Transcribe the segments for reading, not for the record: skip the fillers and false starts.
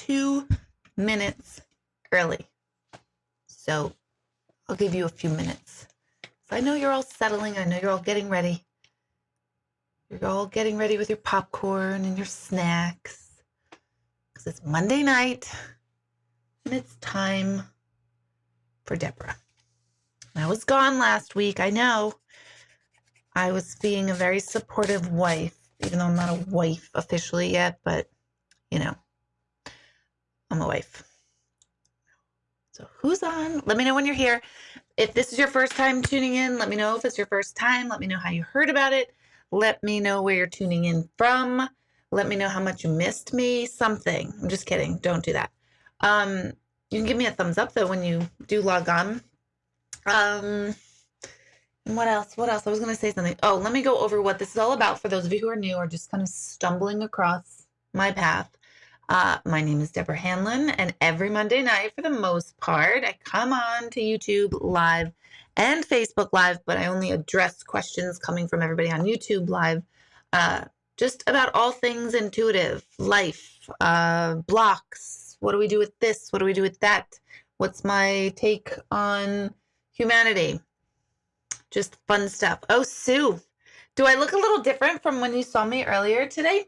2 minutes early. So I'll give you a few minutes. So I know you're all settling. I know you're all getting ready. You're all getting ready with your popcorn and your snacks. Because it's Monday night and it's time for Deborah. I was gone last week. I know. I was being a very supportive wife, even though I'm not a wife officially yet, but you know, I'm a wife. So who's on? Let me know when you're here. If this is your first time tuning in, let me know if it's your first time. Let me know how you heard about it. Let me know where you're tuning in from. Let me know how much you missed me. Something. I'm just kidding. Don't do that. You can give me a thumbs up though when you do log on. And what else? I was going to say something. Oh, let me go over what this is all about for those of you who are new or just kind of stumbling across my path. My name is Deborah Hanlon, and every Monday night, for the most part, I come on to YouTube Live and Facebook Live, but I only address questions coming from everybody on YouTube Live, just about all things intuitive, life, blocks. What do we do with this? What do we do with that? What's my take on humanity? Just fun stuff. Oh, Sue, do I look a little different from when you saw me earlier today?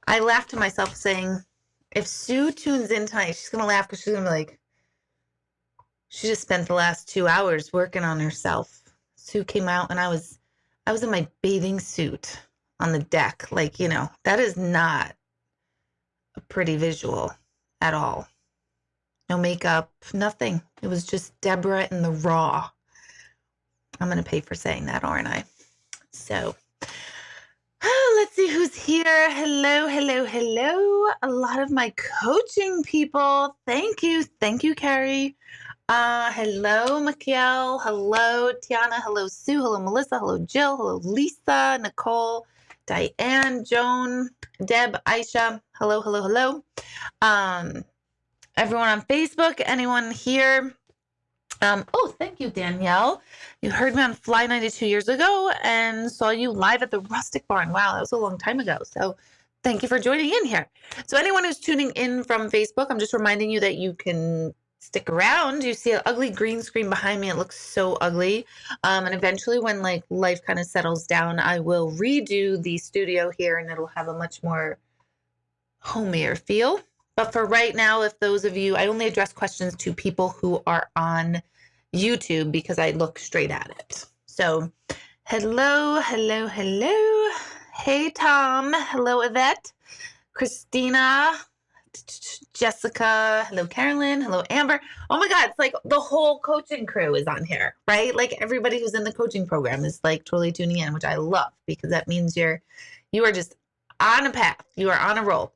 I laughed to myself saying, if Sue tunes in tonight, she's going to laugh because she's going to be like, she just spent the last 2 hours working on herself. Sue came out and I was in my bathing suit on the deck. Like, you know, that is not a pretty visual at all. No makeup, nothing. It was just Deborah in the raw. I'm going to pay for saying that, aren't I? So, let's see who's here. Hello. A lot of my coaching people. Thank you, Carrie. Hello, Michael. Hello, Tiana. Hello, Sue. Hello, Melissa. Hello, Jill. Hello, Lisa, Nicole, Diane, Joan, Deb, Aisha. Hello. Everyone on Facebook. Anyone here? Oh, thank you, Danielle. You heard me on Fly 92 years ago and saw you live at the Rustic Barn. Wow, that was a long time ago. So thank you for joining in here. So anyone who's tuning in from Facebook, I'm just reminding you that you can stick around. You see an ugly green screen behind me. It looks so ugly. And eventually when like life kind of settles down, I will redo the studio here and it'll have a much more homier feel. But for right now, if those of you, I only address questions to people who are on YouTube because I look straight at it. So hello. Hey, Tom. Hello, Yvette. Christina. Jessica. Hello, Carolyn. Hello, Amber. Oh my God. It's like the whole coaching crew is on here, right? Like everybody who's in the coaching program is like totally tuning in, which I love because that means you are just on a path. You are on a roll.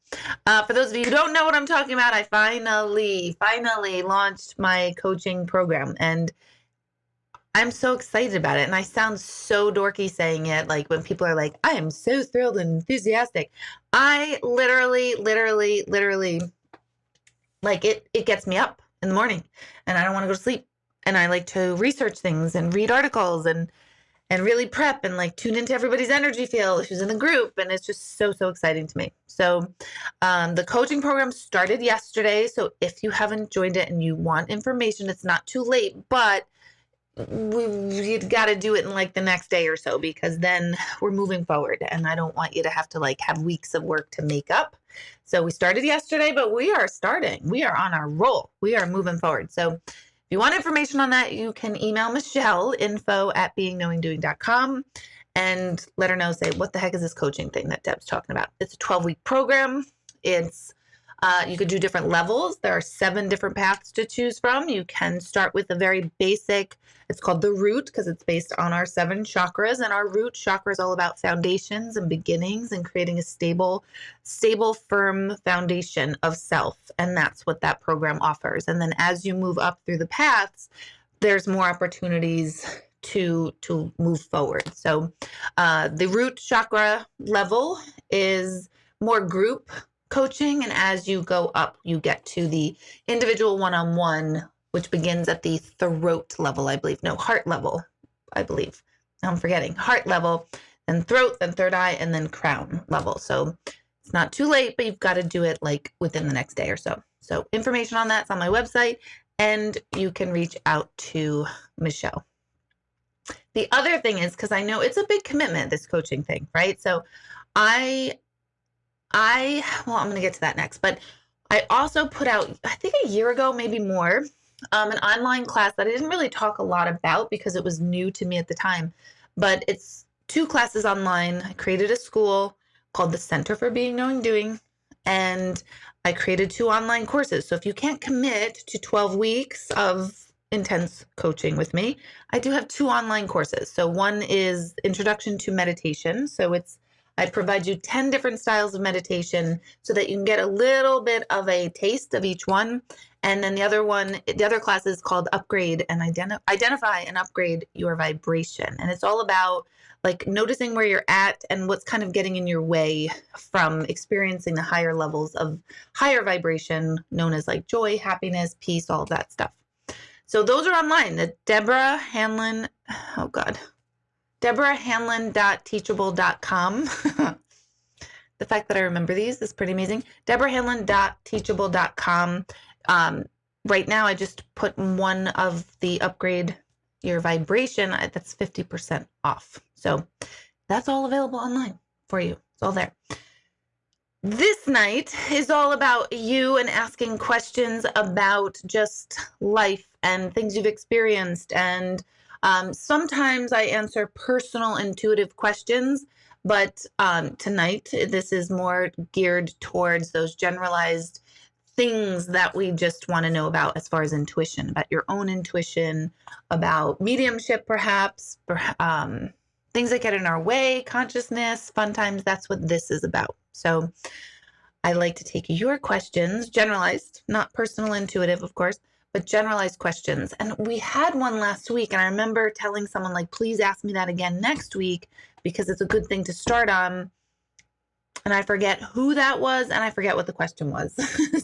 For those of you who don't know what I'm talking about, I finally launched my coaching program and I'm so excited about it. And I sound so dorky saying it. Like when people are like, I am so thrilled and enthusiastic. I literally, like it gets me up in the morning and I don't want to go to sleep. And I like to research things and read articles and really prep and like tune into everybody's energy field who's in the group. And it's just so exciting to me. So the coaching program started yesterday. So if you haven't joined it and you want information, it's not too late, but you've got to do it in like the next day or so because then we're moving forward and I don't want you to have to like have weeks of work to make up. So we started yesterday, but we are on our roll. We are moving forward. So if you want information on that, you can email Michelle, info@beingnowingdoing.com, and let her know, say, what the heck is this coaching thing that Deb's talking about? It's a 12-week program. It's you could do different levels. There are 7 different paths to choose from. You can start with a very basic, it's called the root because it's based on our 7 chakras. And our root chakra is all about foundations and beginnings and creating a stable, firm foundation of self. And that's what that program offers. And then as you move up through the paths, there's more opportunities to move forward. So the root chakra level is more group coaching, and as you go up, you get to the individual one-on-one, which begins at the throat level, I believe. No, heart level, I believe. Now I'm forgetting. Heart level, then throat, then third eye, and then crown level. So it's not too late, but you've got to do it like within the next day or so. So information on that's on my website, and you can reach out to Michelle. The other thing is, because I know it's a big commitment, this coaching thing, right? So well, I'm going to get to that next, but I also put out, I think a year ago, maybe more, an online class that I didn't really talk a lot about because it was new to me at the time, but it's 2 classes online. I created a school called the Center for Being, Knowing, Doing, and I created 2 online courses. So if you can't commit to 12 weeks of intense coaching with me, I do have 2 online courses. So one is Introduction to Meditation. So I provide you 10 different styles of meditation so that you can get a little bit of a taste of each one. And then the other class is called Upgrade and Identify and Upgrade Your Vibration. And it's all about like noticing where you're at and what's kind of getting in your way from experiencing the higher levels of higher vibration known as like joy, happiness, peace, all of that stuff. So those are online. The Deborah Hanlon, DeborahHanlon.teachable.com. The fact that I remember these is pretty amazing. DeborahHanlon.teachable.com. Right now, I just put one of the Upgrade Your Vibration. That's 50% off. So that's all available online for you. It's all there. This night is all about you and asking questions about just life and things you've experienced. And sometimes I answer personal, intuitive questions, but tonight this is more geared towards those generalized things that we just want to know about as far as intuition, about your own intuition, about mediumship, perhaps, things that get in our way, consciousness, fun times. That's what this is about. So I like to take your questions, generalized, not personal, intuitive, of course, but generalized questions. And we had one last week, and I remember telling someone, like, please ask me that again next week because it's a good thing to start on. And I forget who that was, and I forget what the question was.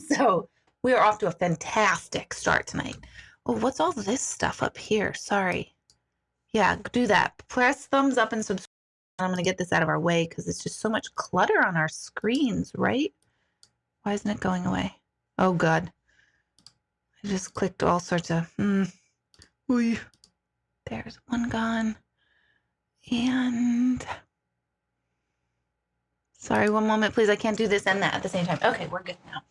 So we are off to a fantastic start tonight. Oh, what's all this stuff up here? Sorry. Yeah, do that. Press thumbs up and subscribe. I'm going to get this out of our way because it's just so much clutter on our screens, right? Why isn't it going away? Oh, God. I just clicked all sorts of... Ooh. There's one gone. And... Sorry, one moment, please. I can't do this and that at the same time. Okay, we're good now.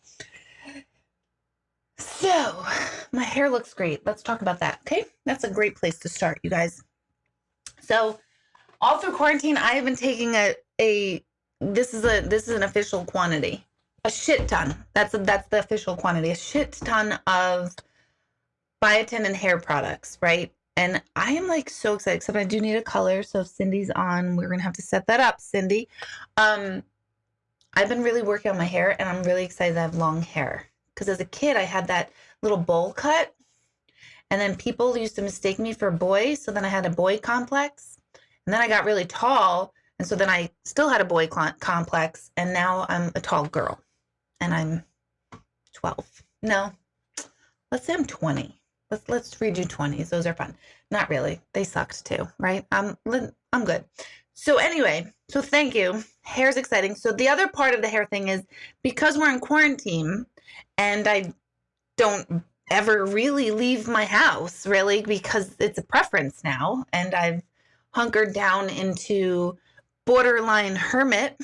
So, my hair looks great. Let's talk about that, okay? That's a great place to start, you guys. So, all through quarantine, I have been taking this is an official quantity. A shit ton. That's the official quantity. A shit ton of biotin and hair products, right? And I am like so excited, except I do need a color. So if Cindy's on, we're going to have to set that up, Cindy. I've been really working on my hair, and I'm really excited to have long hair. Because as a kid, I had that little bowl cut. And then people used to mistake me for a boy. So then I had a boy complex. And then I got really tall. And so then I still had a boy complex. And now I'm a tall girl. And I'm 12. No, let's say I'm 20. Let's redo 20s. Those are fun. Not really. They sucked too, right? I'm good. So anyway, so thank you. Hair's exciting. So the other part of the hair thing is because we're in quarantine and I don't ever really leave my house, really, because it's a preference now. And I've hunkered down into borderline hermit.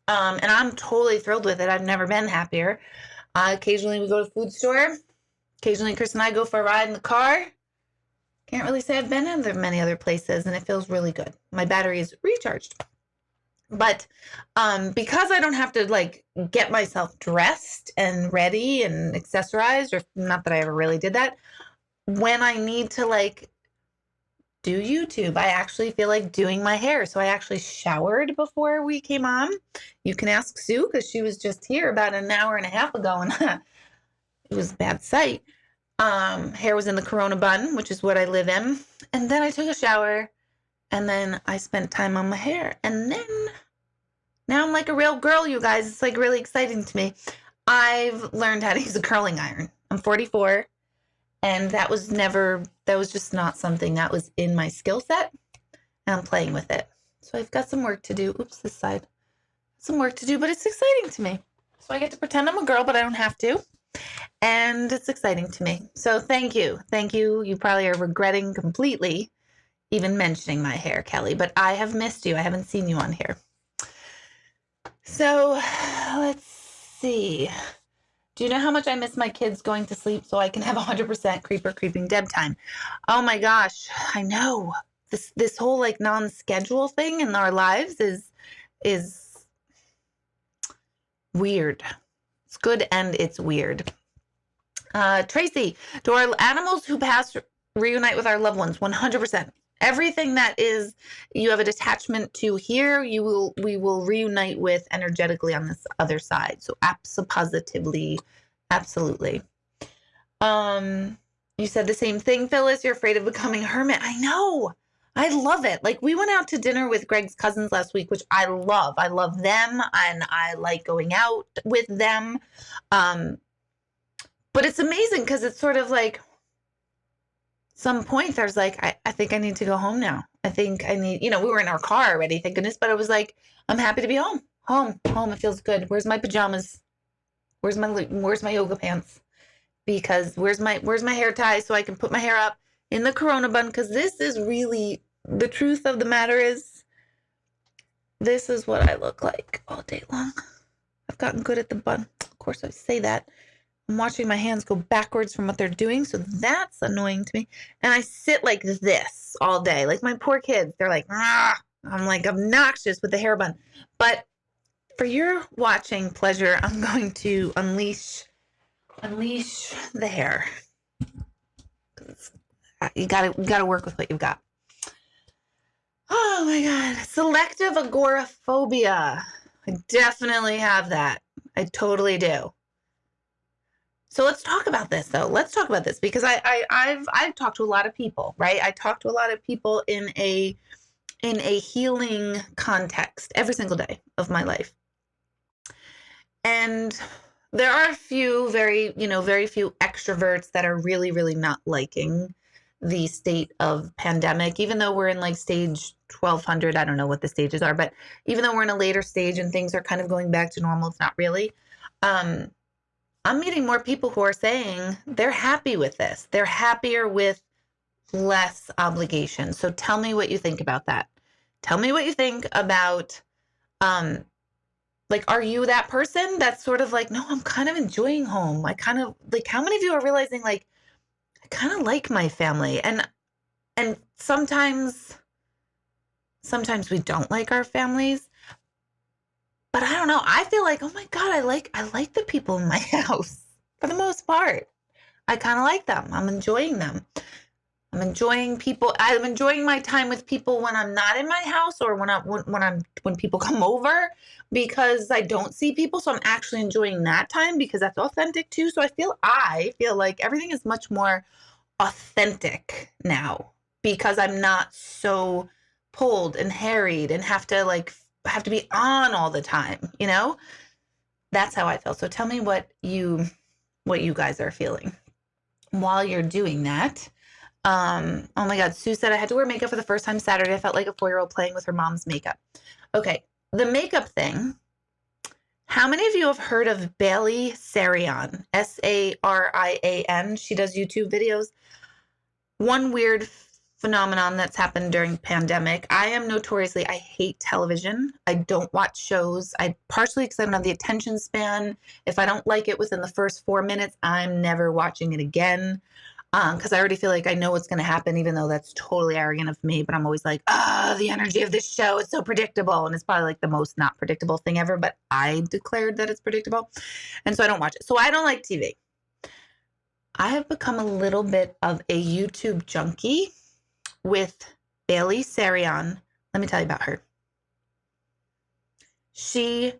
And I'm totally thrilled with it. I've never been happier. Occasionally we go to the food store. Occasionally Chris and I go for a ride in the car. Can't really say I've been in many other places, and it feels really good. My battery is recharged. But because I don't have to like get myself dressed and ready and accessorized, or not that I ever really did that, when I need to like do YouTube, I actually feel like doing my hair. So I actually showered before we came on. You can ask Sue because she was just here about an hour and a half ago, and it was a bad sight. Hair was in the Corona bun, which is what I live in. And then I took a shower, and then I spent time on my hair. And then now I'm like a real girl, you guys. It's like really exciting to me. I've learned how to use a curling iron. I'm 44, and that was just not something that was in my skill set, and I'm playing with it. So I've got some work to do. Oops, this side. Some work to do, but it's exciting to me. So I get to pretend I'm a girl, but I don't have to. And it's exciting to me. So thank you. Thank you. You probably are regretting completely even mentioning my hair, Kelly, but I have missed you. I haven't seen you on here. So let's see. Do you know how much I miss my kids going to sleep so I can have 100% Creeper Creeping Deb time? Oh my gosh, I know. This whole like non-schedule thing in our lives is weird. It's good and it's weird. Tracy, do our animals who pass reunite with our loved ones? 100%. Everything that is you have a detachment to here, we will reunite with energetically on this other side. So positively, absolutely. You said the same thing, Phyllis. You're afraid of becoming a hermit. I know. I love it. Like we went out to dinner with Greg's cousins last week, which I love. I love them and I like going out with them. But it's amazing because it's sort of like some point there's like, I think I need to go home now. I think I need, we were in our car already, thank goodness, but I was like, I'm happy to be home. Home. It feels good. Where's my pajamas? Where's my yoga pants? Because where's my hair tie so I can put my hair up in the Corona bun? Because this is really, the truth of the matter is, this is what I look like all day long. I've gotten good at the bun. Of course, I say that. I'm watching my hands go backwards from what they're doing, so that's annoying to me. And I sit like this all day. Like my poor kids, they're like, ah! I'm like obnoxious with the hair bun. But for your watching pleasure, I'm going to unleash the hair. You gotta work with what you've got. Oh my God. Selective agoraphobia. I definitely have that. I totally do. So let's talk about this though. Let's talk about this because I've talked to a lot of people, right? I talk to a lot of people in a healing context every single day of my life. And there are a few very few extroverts that are really, really not liking the state of pandemic, even though we're in like stage 1200. I don't know what the stages are, but even though we're in a later stage and things are kind of going back to normal, it's not really. I'm meeting more people who are saying they're happy with this. They're happier with less obligation. So tell me what you think about that. Tell me what you think about, like, are you that person that's sort of like, no, I'm kind of enjoying home. I kind of like, how many of you are realizing like, I kind of like my family and sometimes we don't like our families, but I don't know. I feel like, oh my God, I like the people in my house for the most part. I kind of like them. I'm enjoying them. I'm enjoying people. I'm enjoying my time with people when I'm not in my house or when people come over because I don't see people. So I'm actually enjoying that time because that's authentic too. So I feel like everything is much more authentic now because I'm not so pulled and harried and have to be on all the time, That's how I feel. So tell me what you guys are feeling while you're doing that. Oh my God. Sue said I had to wear makeup for the first time Saturday. I felt like a 4-year-old playing with her mom's makeup. Okay. The makeup thing. How many of you have heard of Bailey Sarian? Sarian. She does YouTube videos. One weird phenomenon that's happened during pandemic. I hate television. I don't watch shows. Partially because I don't have the attention span. If I don't like it within the first 4 minutes, I'm never watching it again. Because I already feel like I know what's going to happen, even though that's totally arrogant of me. But I'm always like, the energy of this show is so predictable. And it's probably like the most not predictable thing ever. But I declared that it's predictable. And so I don't watch it. So I don't like TV. I have become a little bit of a YouTube junkie with Bailey Sarian. Let me tell you about her. She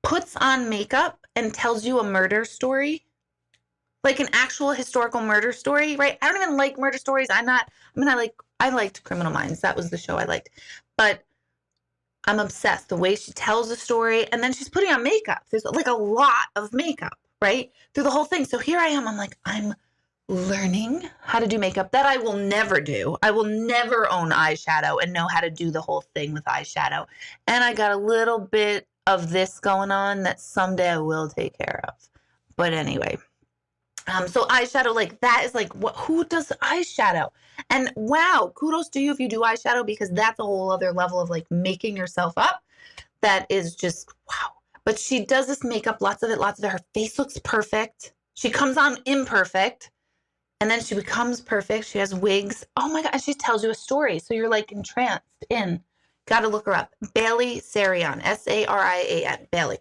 puts on makeup and tells you a murder story. Like an actual historical murder story, right? I don't even like murder stories. I liked Criminal Minds. That was the show I liked. But I'm obsessed. The way she tells the story. And then she's putting on makeup. There's like a lot of makeup, right? Through the whole thing. So here I am. I'm like, I'm learning how to do makeup that I will never do. I will never own eyeshadow and know how to do the whole thing with eyeshadow. And I got a little bit of this going on that someday I will take care of. But anyway. So eyeshadow, like that is like, what, who does eyeshadow? And wow, kudos to you if you do eyeshadow, because that's a whole other level of like making yourself up. That is just wow. But she does this makeup, lots of it, lots of it. Her face looks perfect. She comes on imperfect and then she becomes perfect. She has wigs. Oh my God. And she tells you a story. So you're like entranced in. Got to look her up. Bailey Sarian, Sarian, Bailey.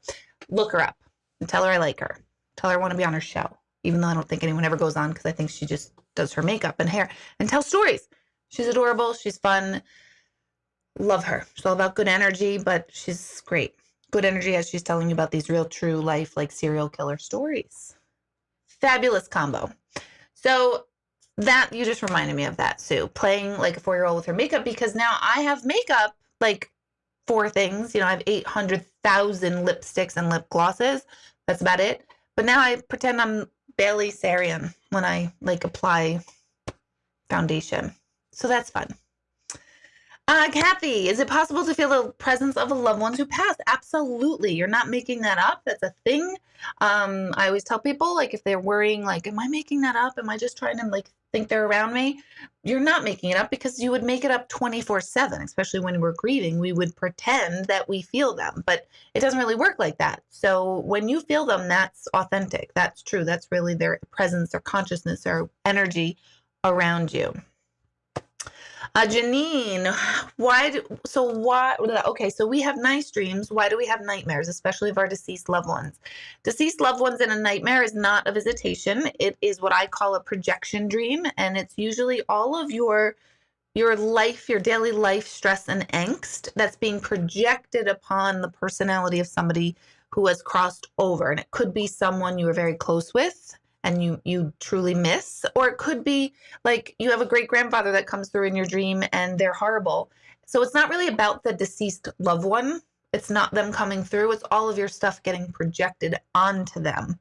Look her up and tell her I like her. Tell her I want to be on her show, even though I don't think anyone ever goes on because I think she just does her makeup and hair and tells stories. She's adorable. She's fun. Love her. She's all about good energy, but she's great. Good energy as she's telling you about these real true life, like serial killer stories. Fabulous combo. So that, you just reminded me of that, Sue, playing like a 4-year-old with her makeup, because now I have makeup, like 4 things. You know, I have 800,000 lipsticks and lip glosses. That's about it. But now I pretend I'm Bailey Sarian when I like apply foundation. So that's fun. Kathy, is it possible to feel the presence of a loved one who passed? Absolutely. You're not making that up. That's a thing. I always tell people, like, if they're worrying, like, am I making that up? Am I just trying to, like, think they're around me? You're not making it up, because you would make it up 24/7, especially when we're grieving. We would pretend that we feel them, but it doesn't really work like that. So when you feel them, that's authentic. That's true. That's really their presence, their consciousness, their energy around you. Janine, okay, so we have nice dreams. Why do we have nightmares, especially of our deceased loved ones? Deceased loved ones in a nightmare is not a visitation. It is what I call a projection dream. And it's usually all of your life, your daily life stress and angst that's being projected upon the personality of somebody who has crossed over. And it could be someone you were very close with and you truly miss, or it could be like you have a great grandfather that comes through in your dream and they're horrible. So it's not really about the deceased loved one. It's not them coming through. It's all of your stuff getting projected onto them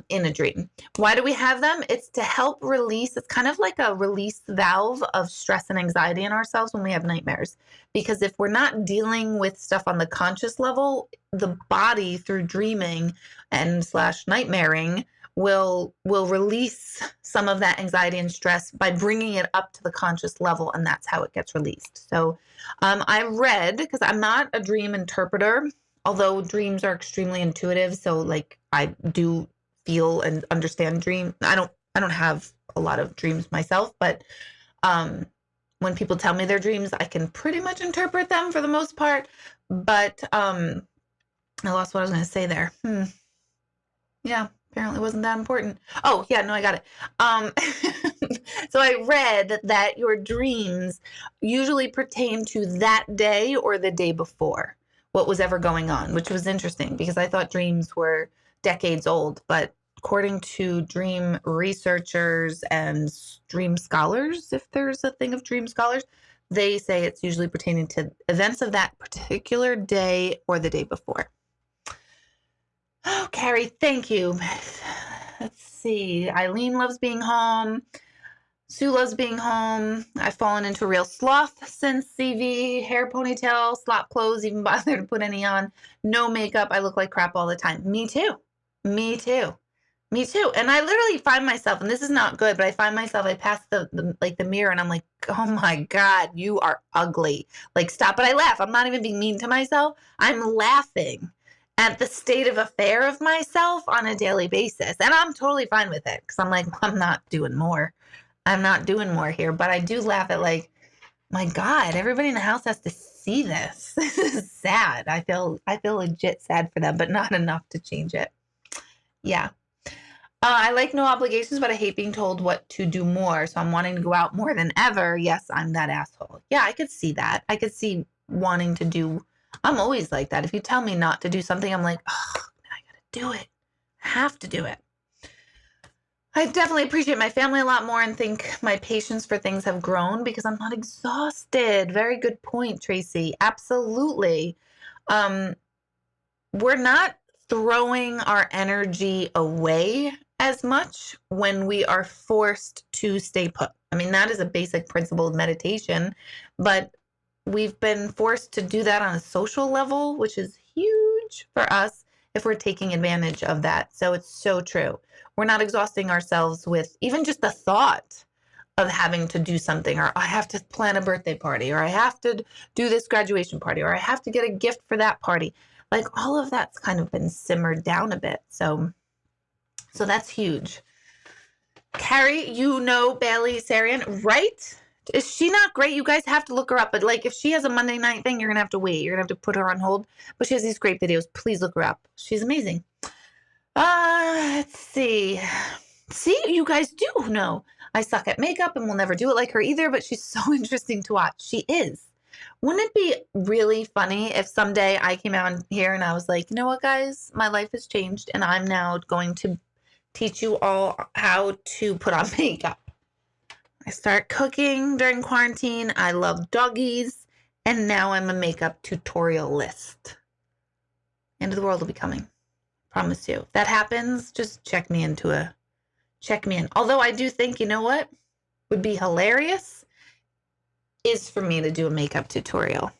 in a dream. Why do we have them? It's to help release. It's kind of like a release valve of stress and anxiety in ourselves when we have nightmares. Because if we're not dealing with stuff on the conscious level, the body through dreaming and / nightmaring will release some of that anxiety and stress by bringing it up to the conscious level, and that's how it gets released. So I read, because I'm not a dream interpreter, although dreams are extremely intuitive, so like I do feel and understand dream. I don't have a lot of dreams myself, but when people tell me their dreams, I can pretty much interpret them for the most part. But I lost what I was going to say there. Yeah, apparently wasn't that important. Oh, yeah, no, I got it. So I read that your dreams usually pertain to that day or the day before what was ever going on, which was interesting because I thought dreams were decades old. But according to dream researchers and dream scholars, if there's a thing of dream scholars, they say it's usually pertaining to events of that particular day or the day before. Oh, Carrie, thank you. Let's see. Eileen loves being home. Sue loves being home. I've fallen into a real sloth since CV. Hair, ponytail, slop clothes, even bother to put any on. No makeup. I look like crap all the time. Me too. Me too. Me too. And I literally find myself, and this is not good, but I find myself, I pass the mirror and I'm like, oh my God, you are ugly. Like, stop. But I laugh. I'm not even being mean to myself. I'm laughing at the state of affair of myself on a daily basis. And I'm totally fine with it because I'm like, I'm not doing more. I'm not doing more here. But I do laugh at like, my God, everybody in the house has to see this. This is sad. I feel legit sad for them, but not enough to change it. Yeah. I like no obligations, but I hate being told what to do more. So I'm wanting to go out more than ever. Yes, I'm that asshole. Yeah, I could see that. I could see wanting to do. I'm always like that. If you tell me not to do something, I'm like, oh, I got to do it. I have to do it. I definitely appreciate my family a lot more and think my patience for things have grown because I'm not exhausted. Very good point, Tracy. Absolutely. We're not throwing our energy away as much when we are forced to stay put. I mean, that is a basic principle of meditation, but we've been forced to do that on a social level, which is huge for us. if we're taking advantage of that. So it's so true. We're not exhausting ourselves with even just the thought of having to do something, or I have to plan a birthday party, or I have to do this graduation party, or I have to get a gift for that party. Like all of that's kind of been simmered down a bit. So that's huge. Carrie, you know Bailey Sarian, right? Is she not great? You guys have to look her up. But like if she has a Monday night thing, you're going to have to wait. You're going to have to put her on hold. But she has these great videos. Please look her up. She's amazing. Let's see. See, you guys do know. I suck at makeup and will never do it like her either, but she's so interesting to watch. She is. Wouldn't it be really funny if someday I came out here and I was like, you know what, guys? My life has changed and I'm now going to teach you all how to put on makeup. I start cooking during quarantine. I love doggies. And now I'm a makeup tutorialist. End of the world will be coming. Promise you. If that happens, just check me in. Although I do think, you know what would be hilarious is for me to do a makeup tutorial.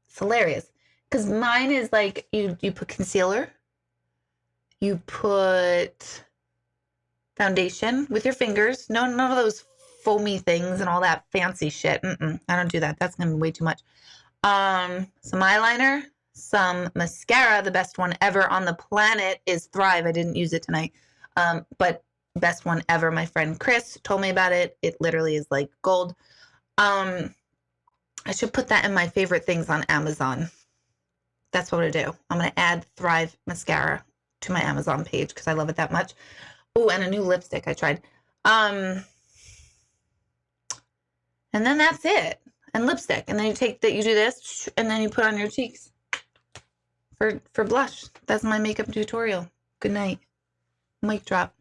It's hilarious. Because mine is like, you put concealer. You put foundation with your fingers. No, none of those foamy things and all that fancy shit. I don't do that. That's going to be way too much. Some eyeliner, some mascara. The best one ever on the planet is Thrive. I didn't use it tonight. But best one ever. My friend Chris told me about it. It literally is like gold. I should put that in my favorite things on Amazon. That's what I'm going to do. I'm going to add Thrive mascara to my Amazon page because I love it that much. Oh, and a new lipstick I tried. And then that's it. And lipstick. And then you take that, you do this, and then you put on your cheeks for blush. That's my makeup tutorial. Good night. Mic drop.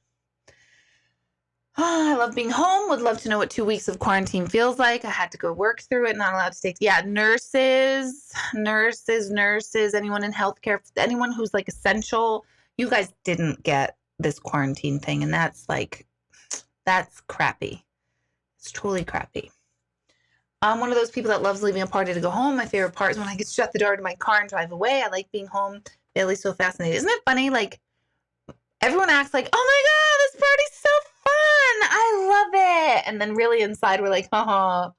Oh, I love being home. Would love to know what 2 weeks of quarantine feels like. I had to go work through it. Not allowed to take. Yeah, nurses, anyone in healthcare, anyone who's like essential. You guys didn't get this quarantine thing. And that's crappy. It's truly crappy. I'm one of those people that loves leaving a party to go home. My favorite part is when I get to shut the door to my car and drive away. I like being home. Bailey's so fascinated. Isn't it funny? Like, everyone acts like, oh my God, this party's so fun. I love it. And then really inside, we're like, I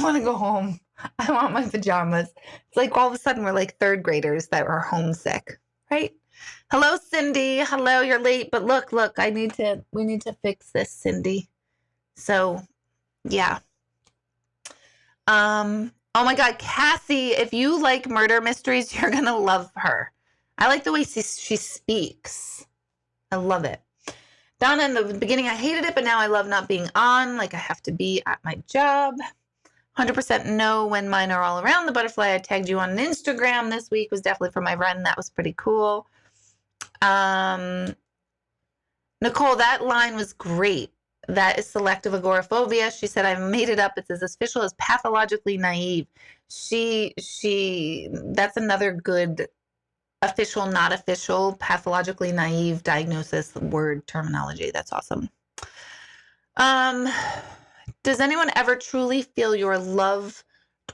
want to go home. I want my pajamas. It's like all of a sudden we're like third graders that are homesick, right? Hello, Cindy. Hello, you're late. But look, we need to fix this, Cindy. So, yeah. Oh my God, Cassie, if you like murder mysteries, you're going to love her. I like the way she speaks. I love it. Donna, in the beginning, I hated it, but now I love not being on. Like I have to be at my job. 100% no when mine are all around. The butterfly I tagged you on Instagram this week was definitely for my friend. That was pretty cool. Nicole, that line was great. That is selective agoraphobia. She said, I made it up. It's as official as pathologically naive. That's another good official, not official, pathologically naive diagnosis word terminology. That's awesome. Does anyone ever truly feel your loved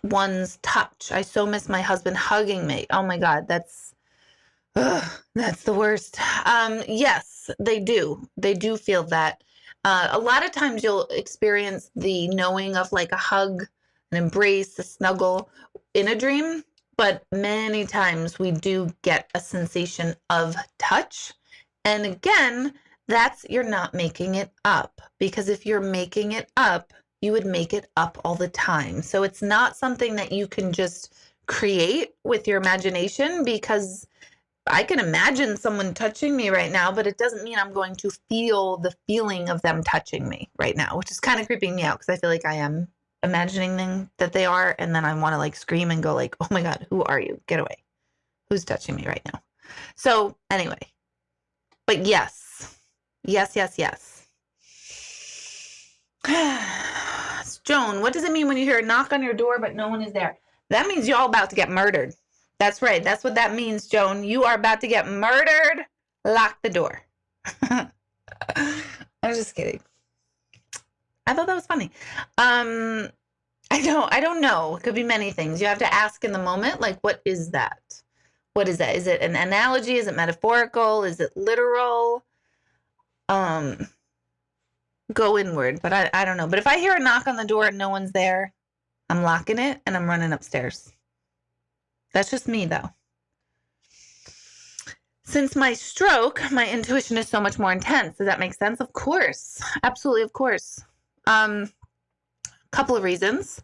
one's touch? I so miss my husband hugging me. Oh my God, that's the worst. Yes, they do. They do feel that. A lot of times you'll experience the knowing of like a hug, an embrace, a snuggle in a dream. But many times we do get a sensation of touch. And again, you're not making it up. Because if you're making it up, you would make it up all the time. So it's not something that you can just create with your imagination, because I can imagine someone touching me right now, but it doesn't mean I'm going to feel the feeling of them touching me right now, which is kind of creeping me out because I feel like I am imagining them that they are, and then I want to like scream and go like, oh my God, who are you? Get away. Who's touching me right now? So anyway, but yes. Joan, what does it mean when you hear a knock on your door but no one is there? That means you're all about to get murdered. That's right. That's what that means, Joan. You are about to get murdered. Lock the door. I'm just kidding. I thought that was funny. I don't know. It could be many things. You have to ask in the moment, like, what is that? What is that? Is it an analogy? Is it metaphorical? Is it literal? Go inward, but I don't know. But if I hear a knock on the door and no one's there, I'm locking it and I'm running upstairs. That's just me, though. Since my stroke, my intuition is so much more intense. Does that make sense? Of course. Absolutely, of course. Couple of reasons.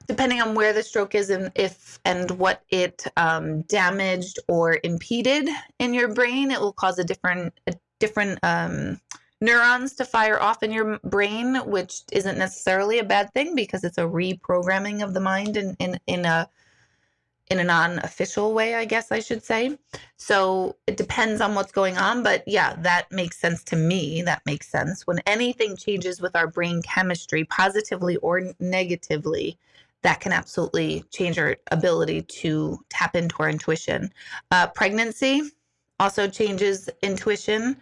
Depending on where the stroke is and if and what it damaged or impeded in your brain, it will cause a different neurons to fire off in your brain, which isn't necessarily a bad thing because it's a reprogramming of the mind in a non-official way, I guess I should say. So it depends on what's going on, but yeah, that makes sense to me. That makes sense. When anything changes with our brain chemistry, positively or negatively, that can absolutely change our ability to tap into our intuition. Pregnancy also changes intuition.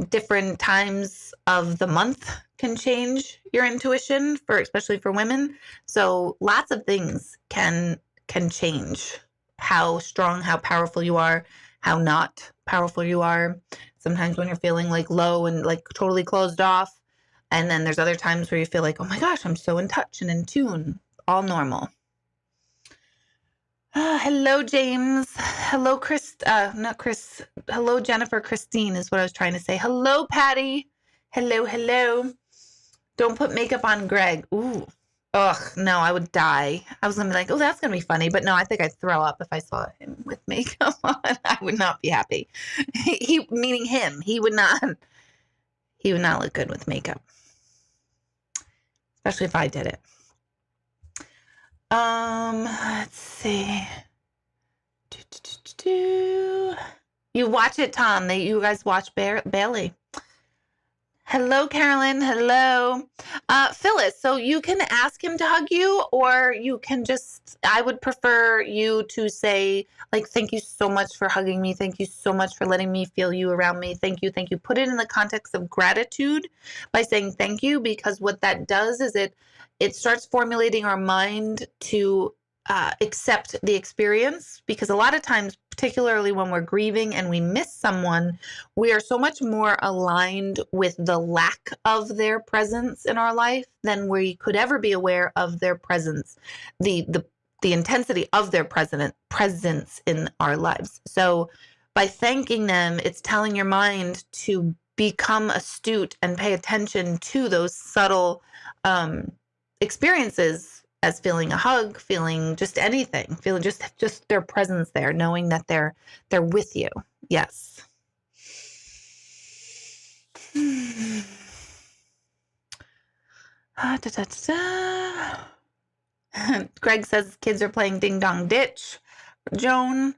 Different times of the month can change your intuition, especially for women. So lots of things can change how strong, how powerful you are, how not powerful you are. Sometimes when you're feeling like low and like totally closed off, and then there's other times where you feel like, oh my gosh, I'm so in touch and in tune. All normal. Hello, James. Hello, Chris. Not Chris. Hello, Jennifer. Christine is what I was trying to say. Hello, Patty. Hello, hello. Don't put makeup on Greg. Ooh. Ugh, no, I would die. I was going to be like, oh, that's going to be funny. But no, I think I'd throw up if I saw him with makeup on. I would not be happy. Meaning him. He would not look good with makeup. Especially if I did it. Let's see. You watch it, Tom. You guys watch Bailey. Hello, Carolyn. Hello. Phyllis, so you can ask him to hug you, or you can just, I would prefer you to say, like, thank you so much for hugging me. Thank you so much for letting me feel you around me. Thank you. Thank you. Put it in the context of gratitude by saying thank you, because what that does is it starts formulating our mind to accept the experience, because a lot of times, particularly when we're grieving and we miss someone, we are so much more aligned with the lack of their presence in our life than we could ever be aware of their presence, the intensity of their presence in our lives. So by thanking them, it's telling your mind to become astute and pay attention to those subtle experiences, as feeling a hug, feeling just anything, feeling just their presence there, knowing that they're with you. Yes. Greg says kids are playing Ding Dong Ditch. Joan,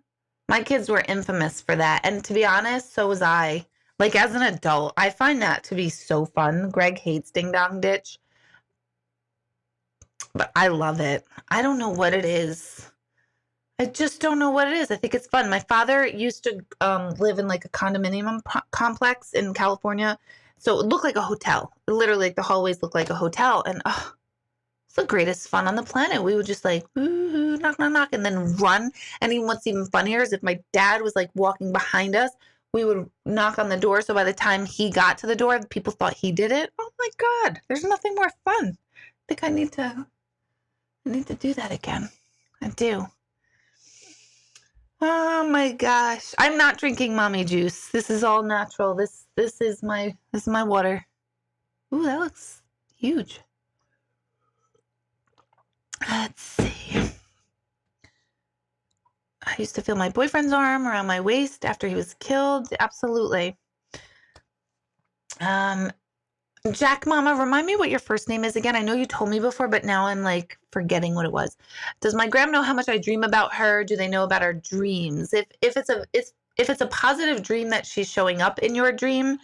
my kids were infamous for that. And to be honest, so was I. Like, as an adult, I find that to be so fun. Greg hates Ding Dong Ditch, but I love it. I don't know what it is. I just don't know what it is. I think it's fun. My father used to live in like a condominium complex in California. So it looked like a hotel. Literally, like the hallways looked like a hotel. And it's the greatest fun on the planet. We would just like, ooh, knock, knock, knock, and then run. And even what's even funnier is if my dad was like walking behind us, we would knock on the door. So by the time he got to the door, people thought he did it. Oh my God, there's nothing more fun. I think I need to do that again. I do. Oh my gosh. I'm not drinking mommy juice. This is all natural. This is my water. Ooh, that looks huge. Let's see. I used to feel my boyfriend's arm around my waist after he was killed. Absolutely. Jack Mama, remind me what your first name is again. I know you told me before, but now I'm like forgetting what it was. Does my gram know how much I dream about her? Do they know about our dreams? If it's a positive dream that she's showing up in your dream,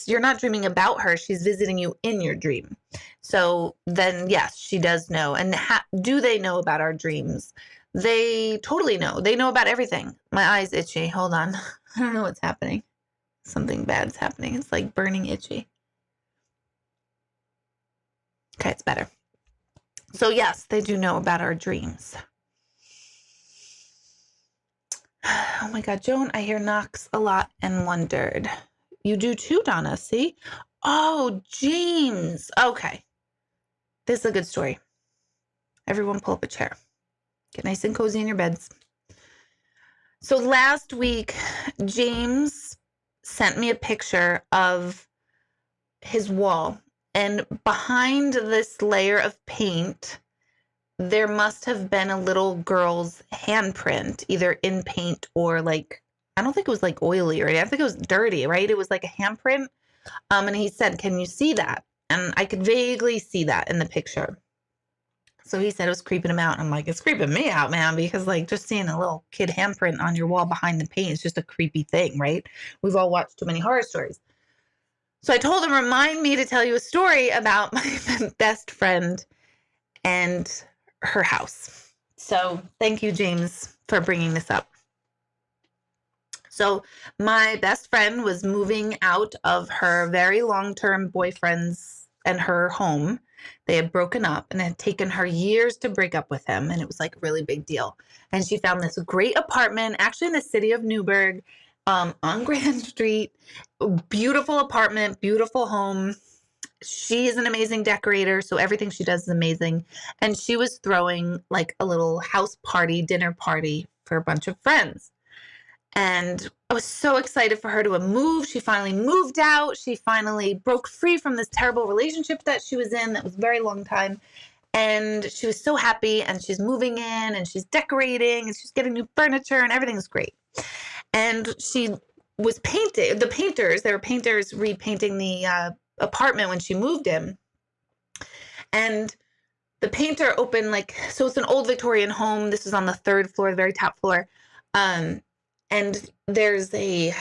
you're not dreaming about her. She's visiting you in your dream. So then, yes, she does know. And do they know about our dreams? They totally know. They know about everything. My eye's itchy. Hold on. I don't know what's happening. Something bad's happening. It's like burning itchy. Okay, it's better. So yes, they do know about our dreams. Oh my God, Joan, I hear knocks a lot and wondered. You do too, Donna, see? Oh, James. Okay. This is a good story. Everyone pull up a chair. Get nice and cozy in your beds. So last week, James sent me a picture of his wall. And behind this layer of paint, there must have been a little girl's handprint, either in paint or like, I don't think it was like oily or anything. I think it was dirty, right? It was like a handprint. And he said, can you see that? And I could vaguely see that in the picture. So he said it was creeping him out. I'm like, it's creeping me out, man, because like just seeing a little kid handprint on your wall behind the paint is just a creepy thing, right? We've all watched too many horror stories. So I told him, remind me to tell you a story about my best friend and her house. So thank you, James, for bringing this up. So my best friend was moving out of her very long-term boyfriend's and her home. They had broken up and it had taken her years to break up with him. And it was like a really big deal. And she found this great apartment, actually in the city of Newburgh, on Grand Street. Beautiful apartment, beautiful home. She is an amazing decorator, so everything she does is amazing. And she was throwing like a little house party, dinner party for a bunch of friends. And I was so excited for her to have moved. She finally moved out. She finally broke free from this terrible relationship that she was in that was a very long time. And she was so happy, and she's moving in and she's decorating and she's getting new furniture and everything's great. And she was painting, there were painters repainting the apartment when she moved in. And the painter opened so it's an old Victorian home. This is on the third floor, the very top floor. And there's a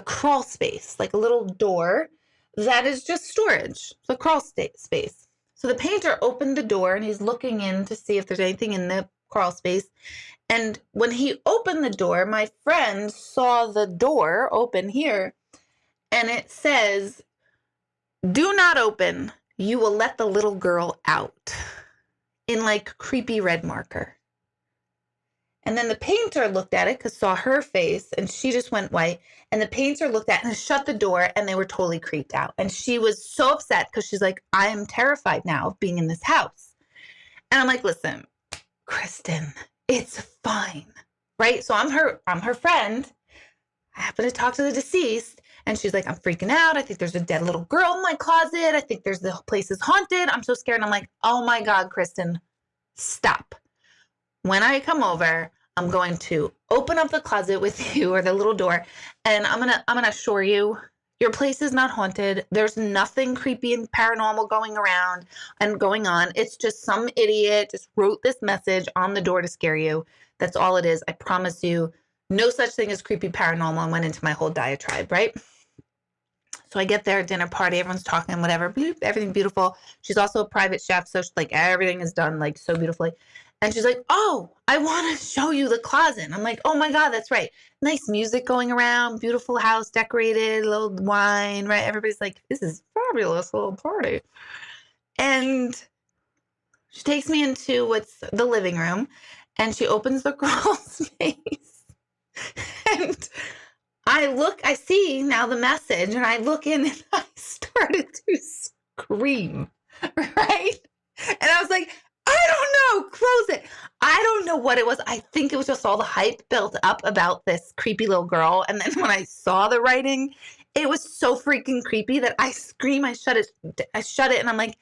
crawl space, like a little door that is just storage. It's a crawl space. So the painter opened the door and he's looking in to see if there's anything in the crawl space. And when he opened the door, my friend saw the door open here and it says, "Do not open. You will let the little girl out," in creepy red marker. And then the painter looked at it because saw her face and she just went white. And the painter looked at it and shut the door and they were totally creeped out. And she was so upset because she's like, I am terrified now of being in this house. And I'm like, listen, Kristen, it's fine. Right? So I'm her friend. I happen to talk to the deceased and she's like, I'm freaking out. I think there's a dead little girl in my closet. I think the place is haunted. I'm so scared. And I'm like, oh my God, Kristen, stop. When I come over, I'm going to open up the closet with you or the little door, and I'm gonna assure you, your place is not haunted. There's nothing creepy and paranormal going around and going on. It's just some idiot just wrote this message on the door to scare you. That's all it is. I promise you, no such thing as creepy paranormal. And went into my whole diatribe, right? So I get there, dinner party, everyone's talking, whatever, bloop, everything beautiful. She's also a private chef, so everything is done so beautifully. And she's like, oh, I want to show you the closet. And I'm like, oh my God, that's right. Nice music going around, beautiful house, decorated, a little wine, right? Everybody's like, this is fabulous little party. And she takes me into what's the living room and she opens the crawl space. And I see now the message and I look in and I started to scream, right? And I was like, I don't know, close it. I don't know what it was. I think it was just all the hype built up about this creepy little girl. And then when I saw the writing, it was so freaking creepy that I scream, I shut it. And I'm like,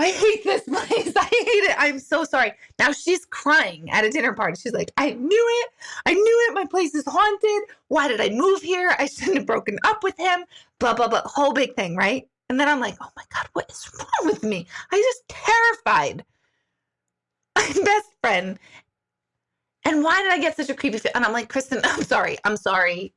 I hate this place. I hate it. I'm so sorry. Now she's crying at a dinner party. She's like, I knew it. I knew it. My place is haunted. Why did I move here? I shouldn't have broken up with him. Blah, blah, blah. Whole big thing, right? And then I'm like, oh my God, what is wrong with me? I just terrified my best friend. And why did I get such a creepy feel? And I'm like, Kristen, I'm sorry.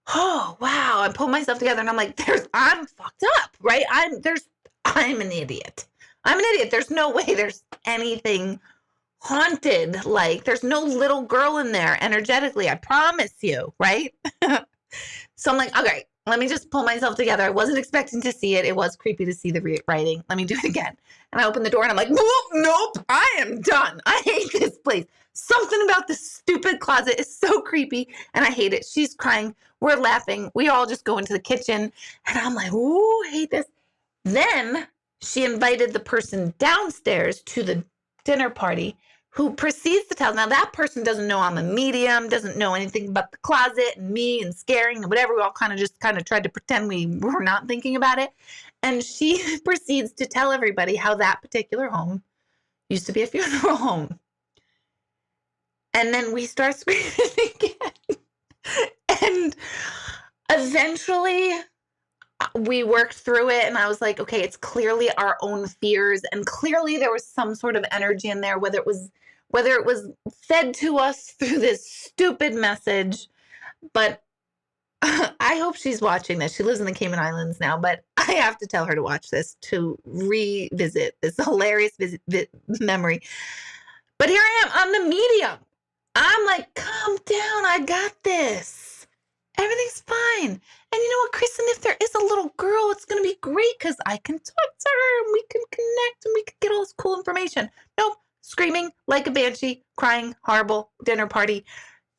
Oh, wow. I pulled myself together and I'm like, I'm fucked up, right? I'm an idiot. I'm an idiot. There's no way there's anything haunted. There's no little girl in there energetically. I promise you, right? So I'm like, okay, let me just pull myself together. I wasn't expecting to see it. It was creepy to see the writing. Let me do it again. And I open the door and I'm like, nope, I am done. I hate this place. Something about this stupid closet is so creepy and I hate it. She's crying. We're laughing. We all just go into the kitchen and I'm like, ooh, I hate this. Then she invited the person downstairs to the dinner party who proceeds to tell. Now that person doesn't know I'm a medium, doesn't know anything about the closet and me and scaring and whatever. We all kind of tried to pretend we were not thinking about it. And she proceeds to tell everybody how that particular home used to be a funeral home. And then we start screaming again. And eventually we worked through it and I was like, okay, it's clearly our own fears. And clearly there was some sort of energy in there, whether it was fed to us through this stupid message. But I hope she's watching this. She lives in the Cayman Islands now, but I have to tell her to watch this to revisit this hilarious memory. But here I am, I'm the medium. I'm like, calm down, I got this. Everything's fine. And you know what, Kristen, if there is a little girl, it's going to be great because I can talk to her and we can connect and we can get all this cool information. Nope, screaming like a banshee, crying, horrible, dinner party,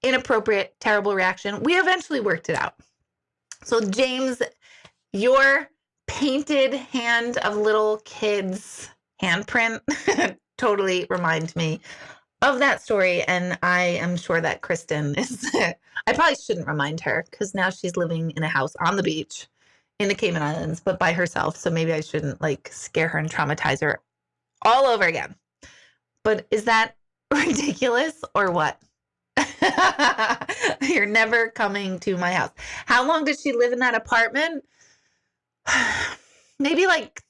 inappropriate, terrible reaction. We eventually worked it out. So James, your painted hand of little kids handprint totally reminds me of that story. And I am sure that Kristen is, I probably shouldn't remind her because now she's living in a house on the beach in the Cayman Islands, but by herself. So maybe I shouldn't like scare her and traumatize her all over again. But is that ridiculous or what? You're never coming to my house. How long did she live in that apartment? Maybe like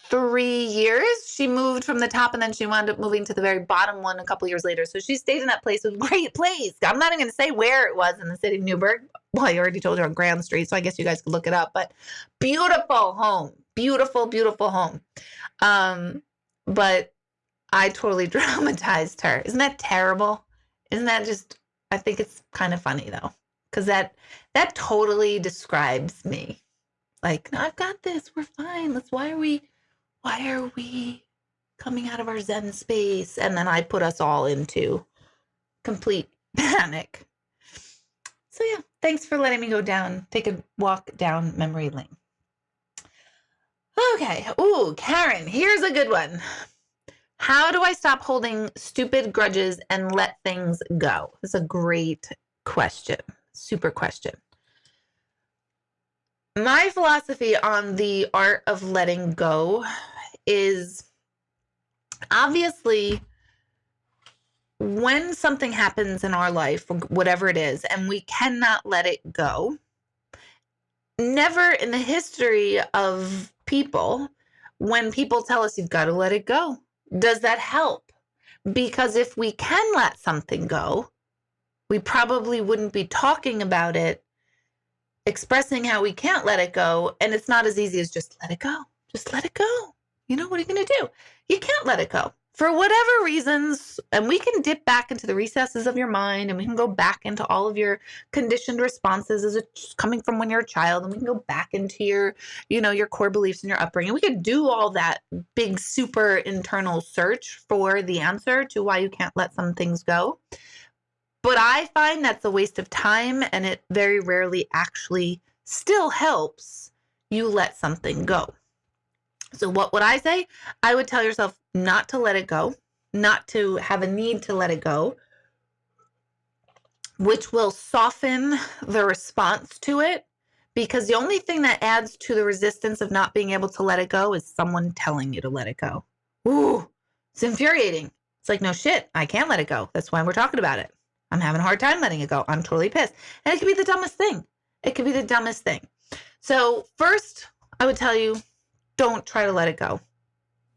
3 years. She moved from the top and then she wound up moving to the very bottom one a couple years later. So she stayed in that place. It was a great place. I'm not even going to say where it was in the city of Newburgh. Well, I already told you on Grand Street, so I guess you guys could look it up. But beautiful home. Beautiful, beautiful home. But I totally traumatized her. Isn't that terrible? Isn't that just, I think it's kind of funny though. Because that totally describes me. Like, no, I've got this. We're fine. Why are we coming out of our Zen space? And then I put us all into complete panic. So yeah, thanks for letting me take a walk down memory lane. Okay. Ooh, Karen, here's a good one. How do I stop holding stupid grudges and let things go? That's a great question. Super question. My philosophy on the art of letting go is obviously when something happens in our life, whatever it is, and we cannot let it go, never in the history of people, when people tell us you've got to let it go, does that help? Because if we can let something go, we probably wouldn't be talking about it, expressing how we can't let it go. And it's not as easy as just let it go. Just let it go. You know, what are you going to do? You can't let it go for whatever reasons. And we can dip back into the recesses of your mind and we can go back into all of your conditioned responses as it's coming from when you're a child. And we can go back into your, your core beliefs and your upbringing. We could do all that big, super internal search for the answer to why you can't let some things go. But I find that's a waste of time and it very rarely actually still helps you let something go. So what would I say? I would tell yourself not to let it go, not to have a need to let it go, which will soften the response to it, because the only thing that adds to the resistance of not being able to let it go is someone telling you to let it go. Ooh, it's infuriating. It's like, no shit, I can't let it go. That's why we're talking about it. I'm having a hard time letting it go. I'm totally pissed. And it could be the dumbest thing. It could be the dumbest thing. So first, I would tell you, don't try to let it go.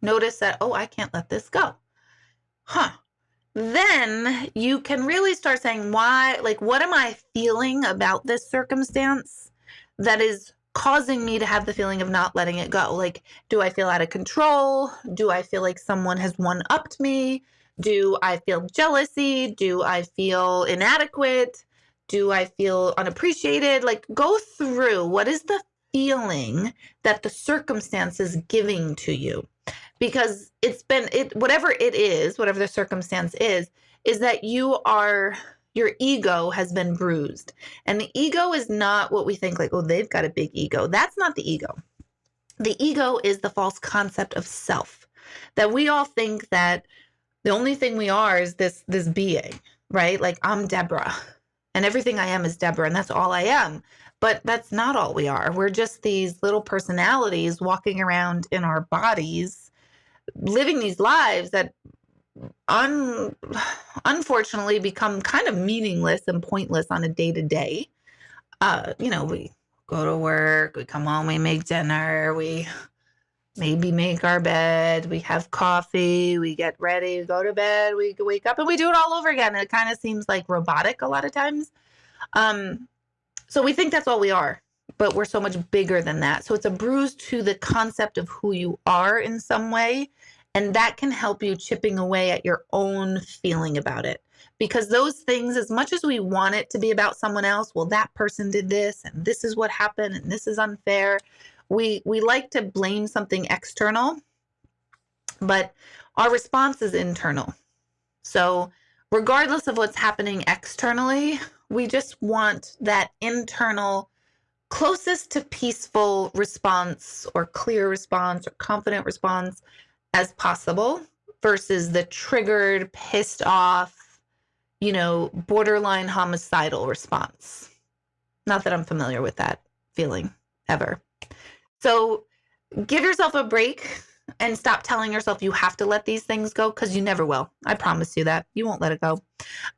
Notice that, oh, I can't let this go. Then you can really start saying, why, like, what am I feeling about this circumstance that is causing me to have the feeling of not letting it go? Like, do I feel out of control? Do I feel like someone has one-upped me? Do I feel jealousy? Do I feel inadequate? Do I feel unappreciated? Like, go through what is the feeling that the circumstance is giving to you, because whatever it is, whatever the circumstance is that your ego has been bruised. And the ego is not what we think, like, oh, they've got a big ego. That's not the ego. The ego is the false concept of self, that we all think that the only thing we are is this being, right? Like, I'm Deborah and everything I am is Deborah, and that's all I am. But that's not all we are. We're just these little personalities walking around in our bodies, living these lives that unfortunately become kind of meaningless and pointless on a day-to-day. We go to work, we come home, we make dinner, we maybe make our bed, we have coffee, we get ready, we go to bed, we wake up, and we do it all over again. It kind of seems like robotic a lot of times. So we think that's all we are, but we're so much bigger than that. So it's a bruise to the concept of who you are in some way. And that can help you chipping away at your own feeling about it. Because those things, as much as we want it to be about someone else, well, that person did this, and this is what happened, and this is unfair. We like to blame something external, but our response is internal. So regardless of what's happening externally, we just want that internal, closest to peaceful response or clear response or confident response as possible, versus the triggered, pissed off, borderline homicidal response. Not that I'm familiar with that feeling ever. So give yourself a break and stop telling yourself you have to let these things go, because you never will. I promise you that. You won't let it go.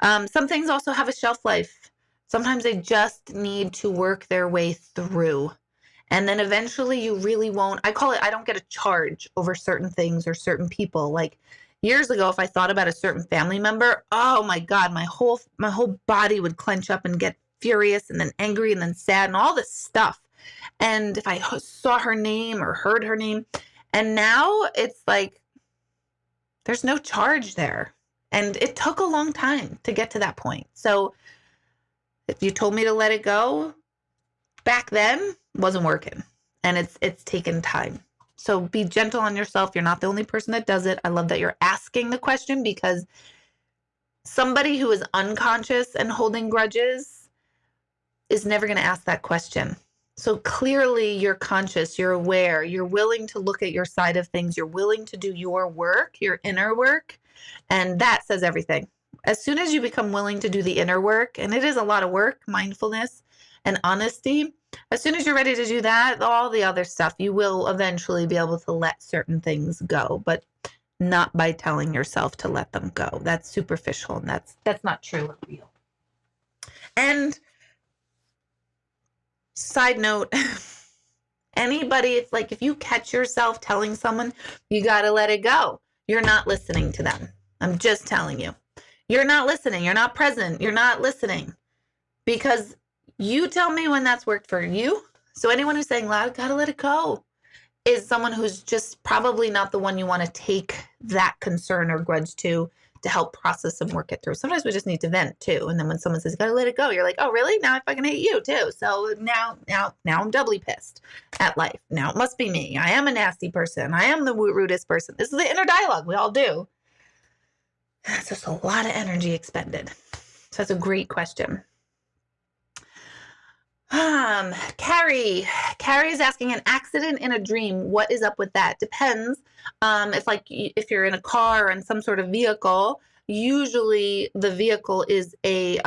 Some things also have a shelf life. Sometimes they just need to work their way through. And then eventually you really won't. I call it, I don't get a charge over certain things or certain people. Like years ago, if I thought about a certain family member, oh my God, my whole body would clench up and get furious and then angry and then sad and all this stuff. And if I saw her name or heard her name, and now it's like, there's no charge there. And it took a long time to get to that point. So if you told me to let it go back then, wasn't working. And it's taken time. So be gentle on yourself. You're not the only person that does it. I love that you're asking the question, because somebody who is unconscious and holding grudges is never going to ask that question. So clearly you're conscious, you're aware, you're willing to look at your side of things, you're willing to do your work, your inner work, and that says everything. As soon as you become willing to do the inner work, and it is a lot of work, mindfulness and honesty, as soon as you're ready to do that, all the other stuff, you will eventually be able to let certain things go, but not by telling yourself to let them go. That's superficial, and that's not true or real. And side note, anybody, it's like if you catch yourself telling someone you got to let it go, you're not listening to them. I'm just telling you. You're not listening. You're not present. You're not listening, because you tell me when that's worked for you. So anyone who's saying, I got to let it go, is someone who's just probably not the one you want to take that concern or grudge to help process and work it through. Sometimes we just need to vent too. And then when someone says, gotta let it go, you're like, oh, really? Now I fucking hate you too. So now I'm doubly pissed at life. Now it must be me. I am a nasty person. I am the rudest person. This is the inner dialogue we all do. That's just a lot of energy expended. So that's a great question. Carrie is asking, an accident in a dream, what is up with that? Depends. If you're in a car or in some sort of vehicle, usually the vehicle is a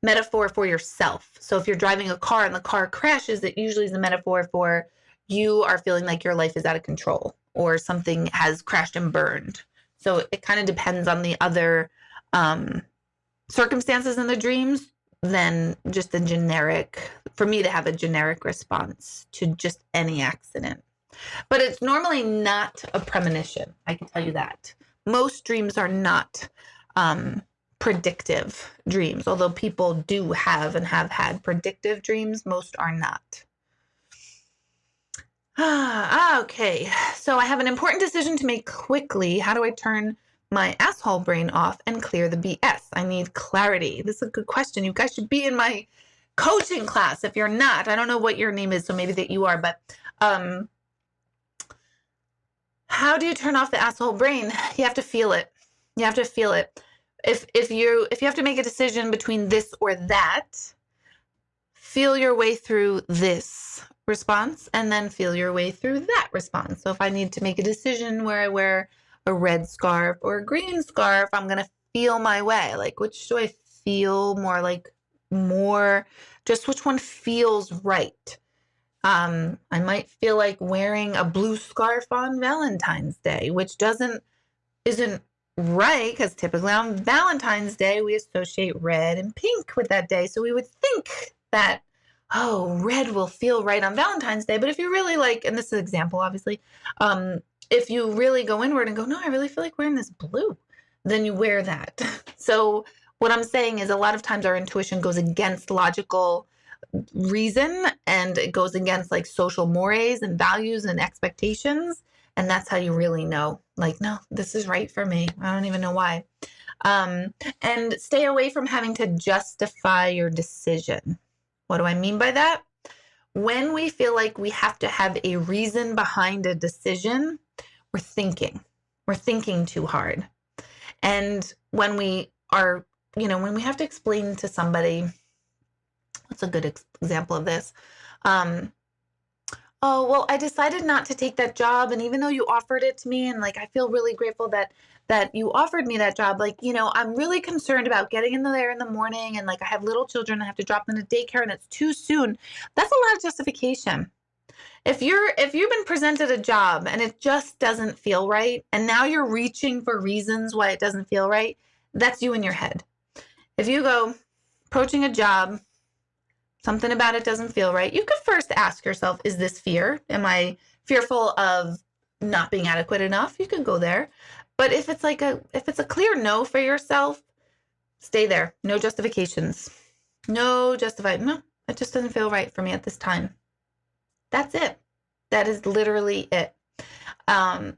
metaphor for yourself. So if you're driving a car and the car crashes, it usually is a metaphor for you are feeling like your life is out of control or something has crashed and burned. So it kind of depends on the other circumstances in the dreams than just the generic, for me to have a generic response to just any accident. But it's normally not a premonition. I can tell you that. Most dreams are not predictive dreams, although people do have and have had predictive dreams. Most are not. Okay, so I have an important decision to make quickly. How do I turn my asshole brain off and clear the BS. I need clarity. This is a good question. You guys should be in my coaching class. If you're not, I don't know what your name is, so maybe that you are, but how do you turn off the asshole brain? You have to feel it. You have to feel it. If you have to make a decision between this or that, feel your way through this response and then feel your way through that response. So if I need to make a decision where I wear a red scarf or a green scarf, I'm going to feel my way. Like, which do I feel more like, just which one feels right? I might feel like wearing a blue scarf on Valentine's Day, which isn't right, because typically on Valentine's Day, we associate red and pink with that day. So we would think that, oh, red will feel right on Valentine's Day. But if you really like, and this is an example, obviously, if you really go inward and go, no, I really feel like wearing this blue, then you wear that. So what I'm saying is a lot of times our intuition goes against logical reason, and it goes against like social mores and values and expectations. And that's how you really know, like, no, this is right for me. I don't even know why. And stay away from having to justify your decision. What do I mean by that? When we feel like we have to have a reason behind a decision, we're thinking too hard. And when we are, when we have to explain to somebody, what's a good example of this? Oh, well, I decided not to take that job. And even though you offered it to me, and like, I feel really grateful that you offered me that job. Like, I'm really concerned about getting in there in the morning. And like, I have little children, I have to drop them to daycare and it's too soon. That's a lot of justification. If you've been presented a job and it just doesn't feel right, and now you're reaching for reasons why it doesn't feel right, that's you in your head. If you go approaching a job, something about it doesn't feel right, you could first ask yourself, is this fear? Am I fearful of not being adequate enough? You can go there. But if it's a clear no for yourself, stay there. No justifications. No, it just doesn't feel right for me at this time. That's it. That is literally it. And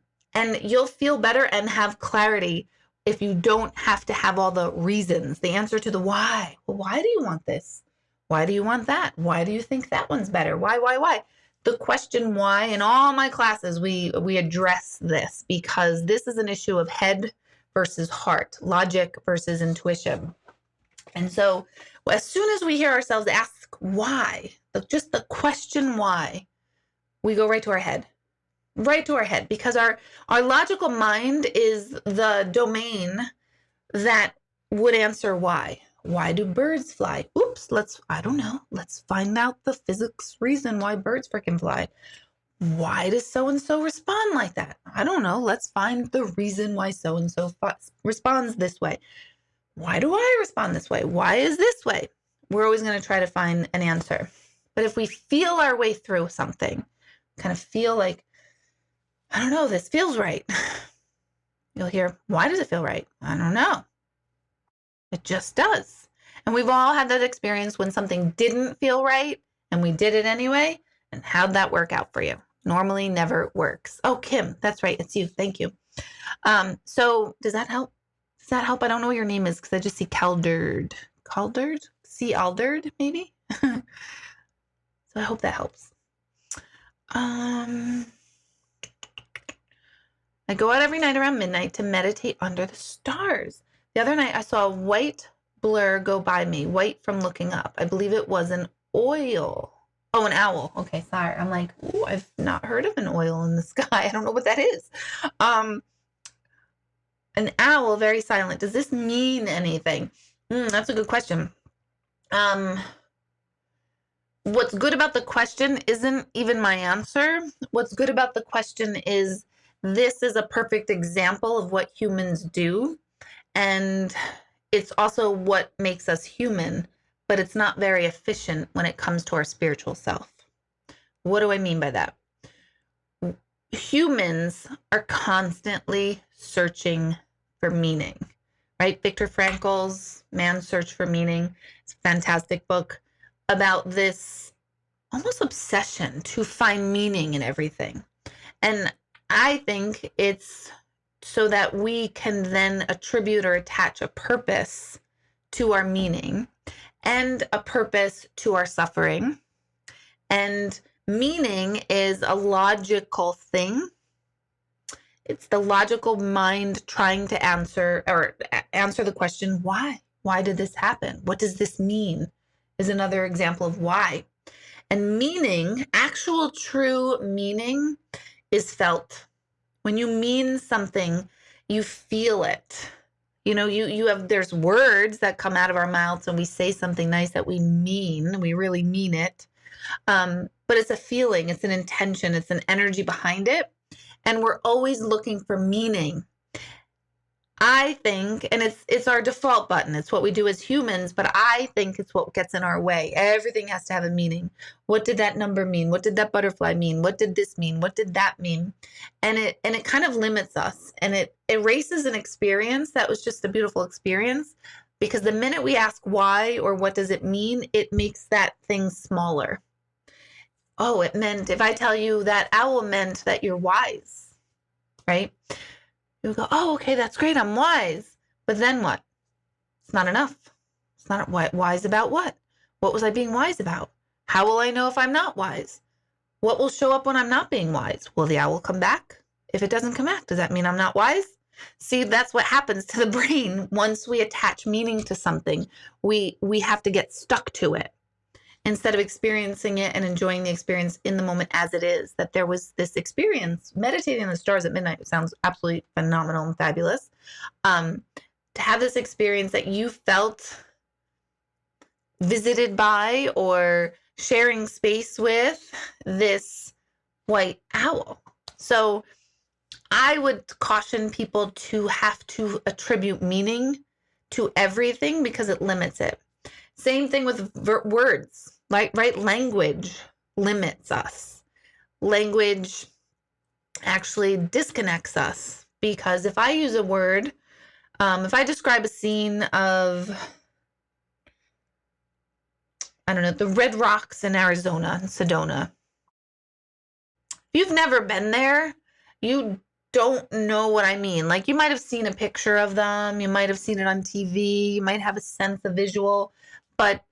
you'll feel better and have clarity if you don't have to have all the reasons, the answer to the why. Well, why do you want this? Why do you want that? Why do you think that one's better? Why? The question why, in all my classes, we address this, because this is an issue of head versus heart, logic versus intuition. And so as soon as we hear ourselves ask why, just the question why, we go right to our head, because our logical mind is the domain that would answer why. Why do birds fly? Oops, I don't know. Let's find out the physics reason why birds freaking fly. Why does so-and-so respond like that? I don't know. Let's find the reason why so-and-so responds this way. Why do I respond this way? Why is this way? We're always going to try to find an answer. But if we feel our way through something, kind of feel like, I don't know, this feels right. You'll hear, why does it feel right? I don't know. It just does. And we've all had that experience when something didn't feel right and we did it anyway. And how'd that work out for you? Normally never works. Oh, Kim, that's right. It's you. Thank you. So does that help? Does that help? I don't know what your name is because I just see Calderd. Calderd? C. Alderd, maybe? So I hope that helps. I go out every night around midnight to meditate under the stars. The other night I saw a white blur go by me, white from looking up. I believe it was an oil. Oh, an owl. Okay, sorry. I'm like, ooh, I've not heard of an oil in the sky. I don't know what that is. An owl, very silent. Does this mean anything? That's a good question. What's good about the question isn't even my answer. What's good about the question is this is a perfect example of what humans do. And it's also what makes us human, but it's not very efficient when it comes to our spiritual self. What do I mean by that? Humans are constantly searching for meaning, right? Viktor Frankl's Man's Search for Meaning. It's a fantastic book about this almost obsession to find meaning in everything. And I think it's so that we can then attribute or attach a purpose to our meaning and a purpose to our suffering. And meaning is a logical thing. It's the logical mind trying to answer the question, why? Why did this happen? What does this mean? Is another example of why. And meaning, actual true meaning, is felt. When you mean something, you feel it. You know, there's words that come out of our mouths and we say something nice that we mean, we really mean it. But it's a feeling, it's an intention, it's an energy behind it. And we're always looking for meaning. I think, and it's our default button, it's what we do as humans, but I think it's what gets in our way. Everything has to have a meaning. What did that number mean? What did that butterfly mean? What did this mean? What did that mean? And it kind of limits us, and it erases an experience that was just a beautiful experience, because the minute we ask why or what does it mean, it makes that thing smaller. Oh, it meant, if I tell you that owl meant that you're wise, right? You'll go, oh, okay, that's great, I'm wise. But then what? It's not enough. It's not wise about what? What was I being wise about? How will I know if I'm not wise? What will show up when I'm not being wise? Will the owl come back? If it doesn't come back, does that mean I'm not wise? See, that's what happens to the brain. Once we attach meaning to something, we have to get stuck to it, instead of experiencing it and enjoying the experience in the moment as it is. That there was this experience, meditating on the stars at midnight. It sounds absolutely phenomenal and fabulous. To have this experience that you felt visited by or sharing space with this white owl. So I would caution people to have to attribute meaning to everything, because it limits it. Same thing with words, right? Language limits us. Language actually disconnects us, because if I use a word, if I describe a scene of, I don't know, the Red Rocks in Arizona, in Sedona. If you've never been there, you don't know what I mean. Like, you might have seen a picture of them, you might have seen it on TV, you might have a sense of visual, but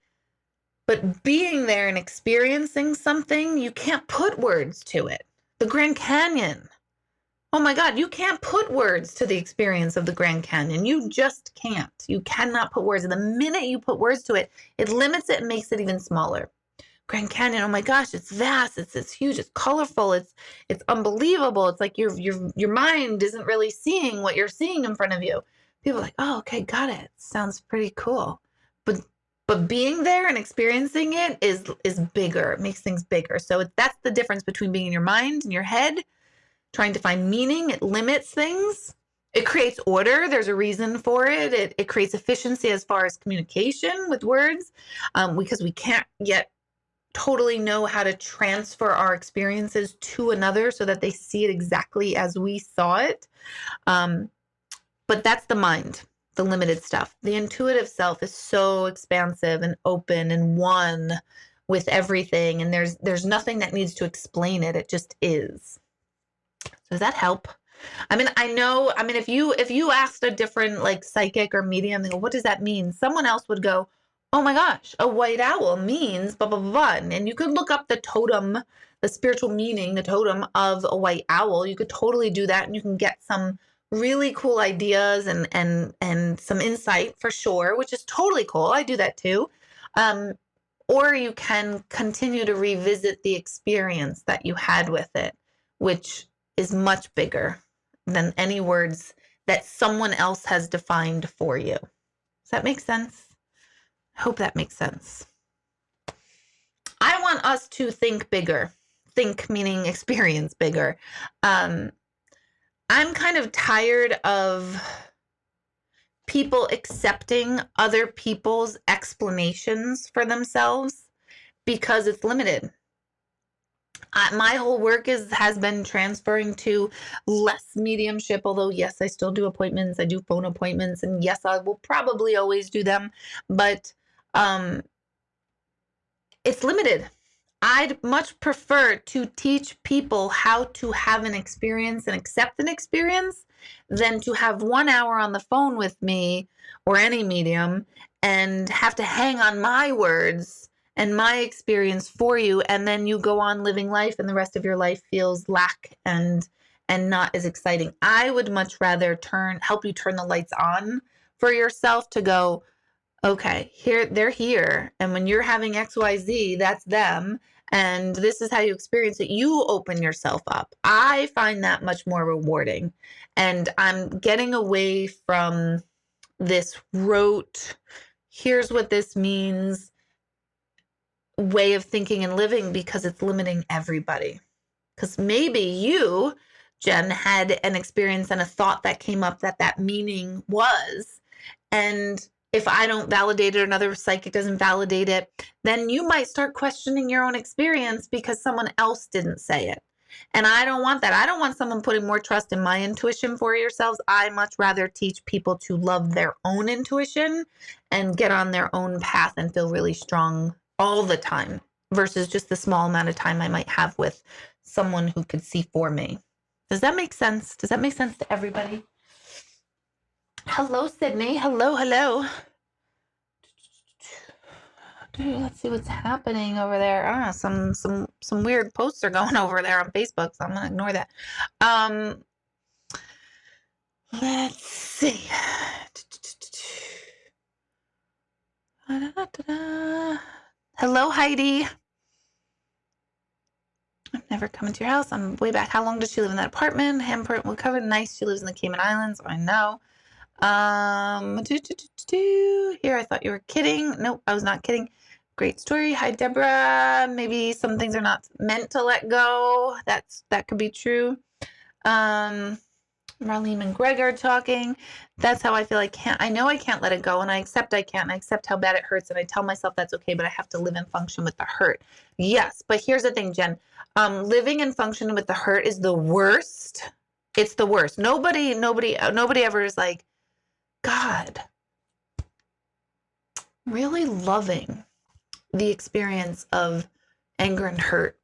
being there and experiencing something, you can't put words to it. The Grand Canyon. Oh my God, you can't put words to the experience of the Grand Canyon. You just can't. You cannot put words. And the minute you put words to it, it limits it and makes it even smaller. Grand Canyon, oh my gosh, it's vast, it's huge, it's colorful, it's unbelievable. It's like your mind isn't really seeing what you're seeing in front of you. People are like, oh, okay, got it. Sounds pretty cool. But being there and experiencing it is bigger. It makes things bigger. So that's the difference between being in your mind and your head, trying to find meaning. It limits things. It creates order. There's a reason for it. It creates efficiency as far as communication with words, because we can't yet totally know how to transfer our experiences to another so that they see it exactly as we saw it. But that's the mind, the limited stuff. The intuitive self is so expansive and open and one with everything. And there's nothing that needs to explain it. It just is. So does that help? I mean, if you asked a different like psychic or medium, they go, what does that mean? Someone else would go, oh my gosh, a white owl means blah, blah, blah, blah. And you could look up the totem, the spiritual meaning, the totem of a white owl. You could totally do that, and you can get some really cool ideas and some insight for sure, which is totally cool. I do that too. Or you can continue to revisit the experience that you had with it, which is much bigger than any words that someone else has defined for you. Does that make sense? I hope that makes sense. I want us to think bigger. Think meaning experience bigger. I'm kind of tired of people accepting other people's explanations for themselves because it's limited. My whole work has been transferring to less mediumship, although yes, I still do appointments. I do phone appointments, and yes, I will probably always do them, but it's limited. I'd much prefer to teach people how to have an experience and accept an experience than to have 1 hour on the phone with me or any medium and have to hang on my words and my experience for you, and then you go on living life and the rest of your life feels lack and not as exciting. I would much rather help you turn the lights on for yourself to go, okay, here they're here, and when you're having XYZ, that's them, and this is how you experience it. You open yourself up. I find that much more rewarding, and I'm getting away from this rote, here's what this means way of thinking and living, because it's limiting everybody. Because maybe you, Jen, had an experience and a thought that came up that meaning was, and if I don't validate it or another psychic doesn't validate it, then you might start questioning your own experience because someone else didn't say it. And I don't want that. I don't want someone putting more trust in my intuition for yourselves. I much rather teach people to love their own intuition and get on their own path and feel really strong all the time versus just the small amount of time I might have with someone who could see for me. Does that make sense? Does that make sense to everybody? Hello, Sydney. Hello, hello. Let's see what's happening over there. Some weird posts are going over there on Facebook, so I'm gonna ignore that. Let's see. Hello, Heidi. I've never come into your house. I'm way back. How long does she live in that apartment? Handprint will cover. Nice. She lives in the Cayman Islands. I know. Here, I thought you were kidding. Nope, I was not kidding. Great story. Hi, Deborah. Maybe some things are not meant to let go. That could be true. Marlene and Greg are talking. That's how I feel. I know I can't let it go, and I accept I can't, and I accept how bad it hurts, and I tell myself that's okay, but I have to live and function with the hurt. Yes, but here's the thing, Jen. Living and functioning with the hurt is the worst. It's the worst. Nobody ever is like, God, really loving the experience of anger and hurt.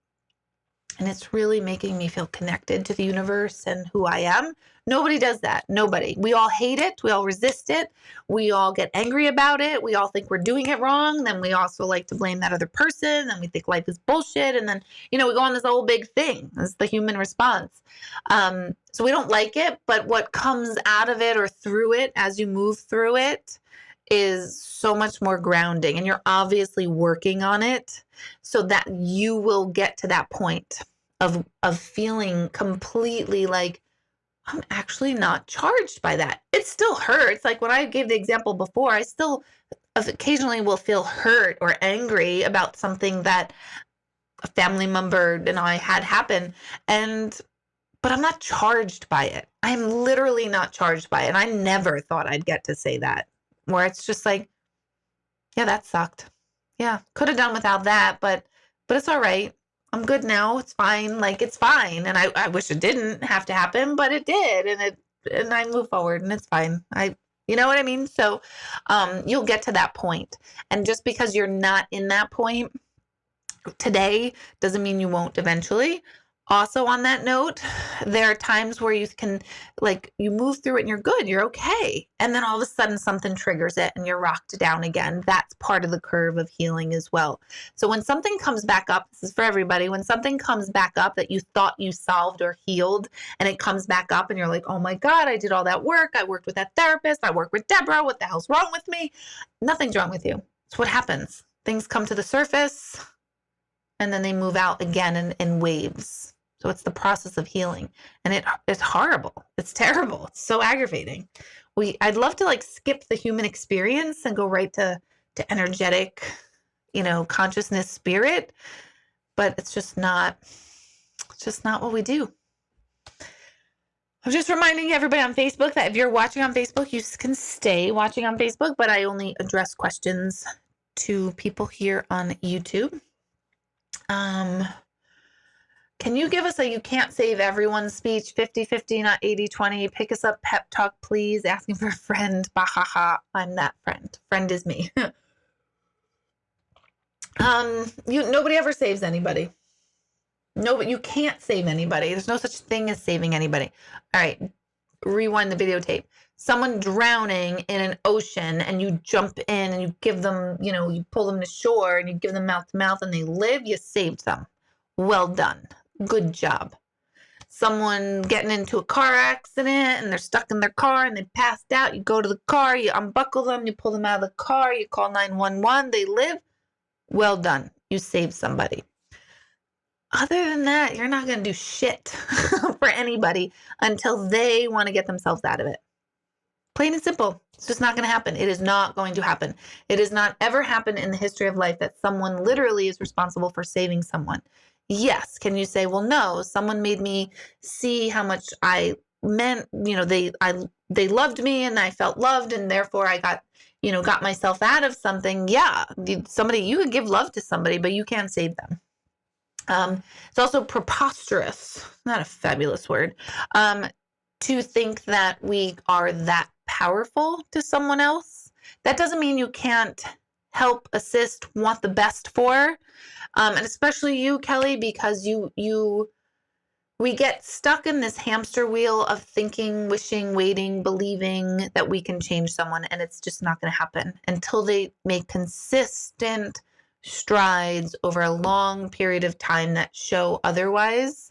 And it's really making me feel connected to the universe and who I am. Nobody does that. Nobody. We all hate it. We all resist it. We all get angry about it. We all think we're doing it wrong. Then we also like to blame that other person. And we think life is bullshit. And then, we go on this whole big thing. It's the human response. So we don't like it. But what comes out of it or through it as you move through it is so much more grounding. And you're obviously working on it so that you will get to that point of feeling completely like, I'm actually not charged by that. It still hurts. Like when I gave the example before, I still occasionally will feel hurt or angry about something that a family member and I had happen. But I'm not charged by it. I'm literally not charged by it. And I never thought I'd get to say that, where it's just like, yeah, that sucked. Yeah, could have done without that, but it's all right. I'm good now. It's fine. Like, it's fine. And I wish it didn't have to happen, but it did. And I move forward and it's fine. You know what I mean? So, you'll get to that point. And just because you're not in that point today doesn't mean you won't eventually. Also, on that note, there are times where you can, you move through it and you're good, you're okay. And then all of a sudden something triggers it and you're rocked down again. That's part of the curve of healing as well. So when something comes back up, this is for everybody, when something comes back up that you thought you solved or healed, and it comes back up and you're like, oh my God, I did all that work. I worked with that therapist. I worked with Deborah. What the hell's wrong with me? Nothing's wrong with you. It's what happens. Things come to the surface and then they move out again in waves. So it's the process of healing, and it's horrible. It's terrible. It's so aggravating. I'd love to skip the human experience and go right to energetic, consciousness, spirit, but it's just not what we do. I'm just reminding everybody on Facebook that if you're watching on Facebook, you can stay watching on Facebook, but I only address questions to people here on YouTube. Can you give us a you can't save everyone's speech, 50-50, not 80-20? Pick us up, pep talk, please. Asking for a friend. Bahaha. I'm that friend. Friend is me. Nobody ever saves anybody. No, but you can't save anybody. There's no such thing as saving anybody. All right, rewind the videotape. Someone drowning in an ocean and you jump in and you give them, you pull them to shore and you give them mouth to mouth and they live, you saved them. Well done. Good job. Someone getting into a car accident and they're stuck in their car and they passed out. You go to the car, you unbuckle them, you pull them out of the car, you call 911, they live. Well done. You saved somebody. Other than that, you're not going to do shit for anybody until they want to get themselves out of it. Plain and simple. It's just not going to happen. It is not going to happen. It has not ever happened in the history of life that someone literally is responsible for saving someone. Yes. Can you say, well, no, someone made me see how much I meant, they loved me and I felt loved and therefore I got myself out of something. Yeah. You can give love to somebody, but you can't save them. It's also preposterous, not a fabulous word, to think that we are that powerful to someone else. That doesn't mean you can't help, assist, want the best for, and especially you, Kelly, because we get stuck in this hamster wheel of thinking, wishing, waiting, believing that we can change someone, and it's just not going to happen until they make consistent strides over a long period of time that show otherwise.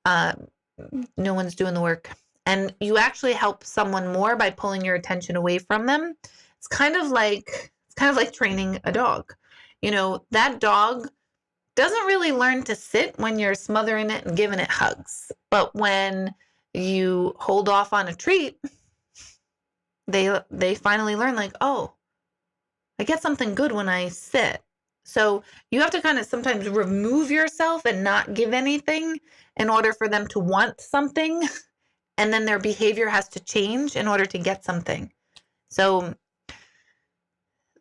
No one's doing the work. And you actually help someone more by pulling your attention away from them. It's kind of like training a dog. That dog doesn't really learn to sit when you're smothering it and giving it hugs. But when you hold off on a treat, they finally learn, like, oh, I get something good when I sit. So you have to kind of sometimes remove yourself and not give anything in order for them to want something. And then their behavior has to change in order to get something. So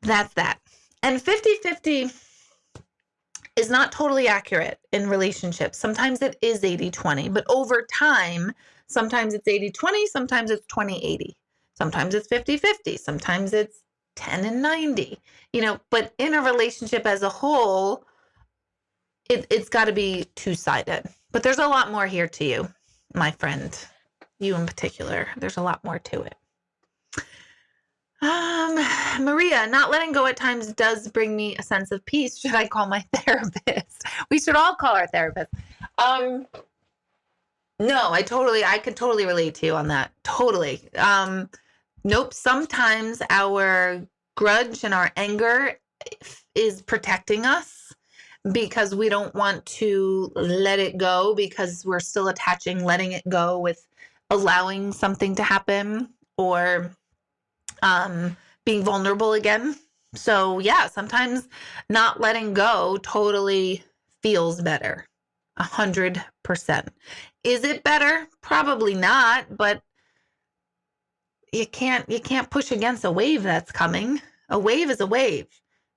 that's that. And 50-50 is not totally accurate in relationships. Sometimes it is 80-20, but over time, sometimes it's 80-20, sometimes it's 20-80. Sometimes it's 50-50, sometimes it's 10-90, but in a relationship as a whole, it's got to be two-sided. But there's a lot more here to you, my friend, you in particular. There's a lot more to it. Maria, not letting go at times does bring me a sense of peace. Should I call my therapist? We should all call our therapist. No, I could totally relate to you on that. Totally. Nope. Sometimes our grudge and our anger is protecting us because we don't want to let it go because we're still attaching letting it go with allowing something to happen or being vulnerable again. So yeah, sometimes not letting go totally feels better. 100%. Is it better? Probably not, but you can't push against a wave that's coming. A wave is a wave.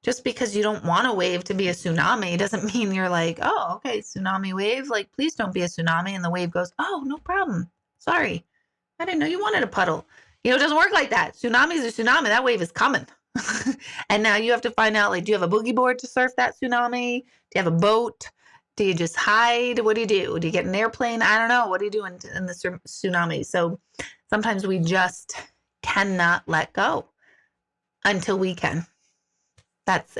Just because you don't want a wave to be a tsunami doesn't mean you're like, oh, okay, tsunami wave. Like, please don't be a tsunami. And the wave goes, oh, no problem. Sorry. I didn't know you wanted a puddle. It doesn't work like that. Tsunami is a tsunami. That wave is coming. And now you have to find out, like, do you have a boogie board to surf that tsunami? Do you have a boat? Do you just hide? What do you do? Do you get an airplane? I don't know. What do you do in the tsunami? So sometimes we just cannot let go until we can.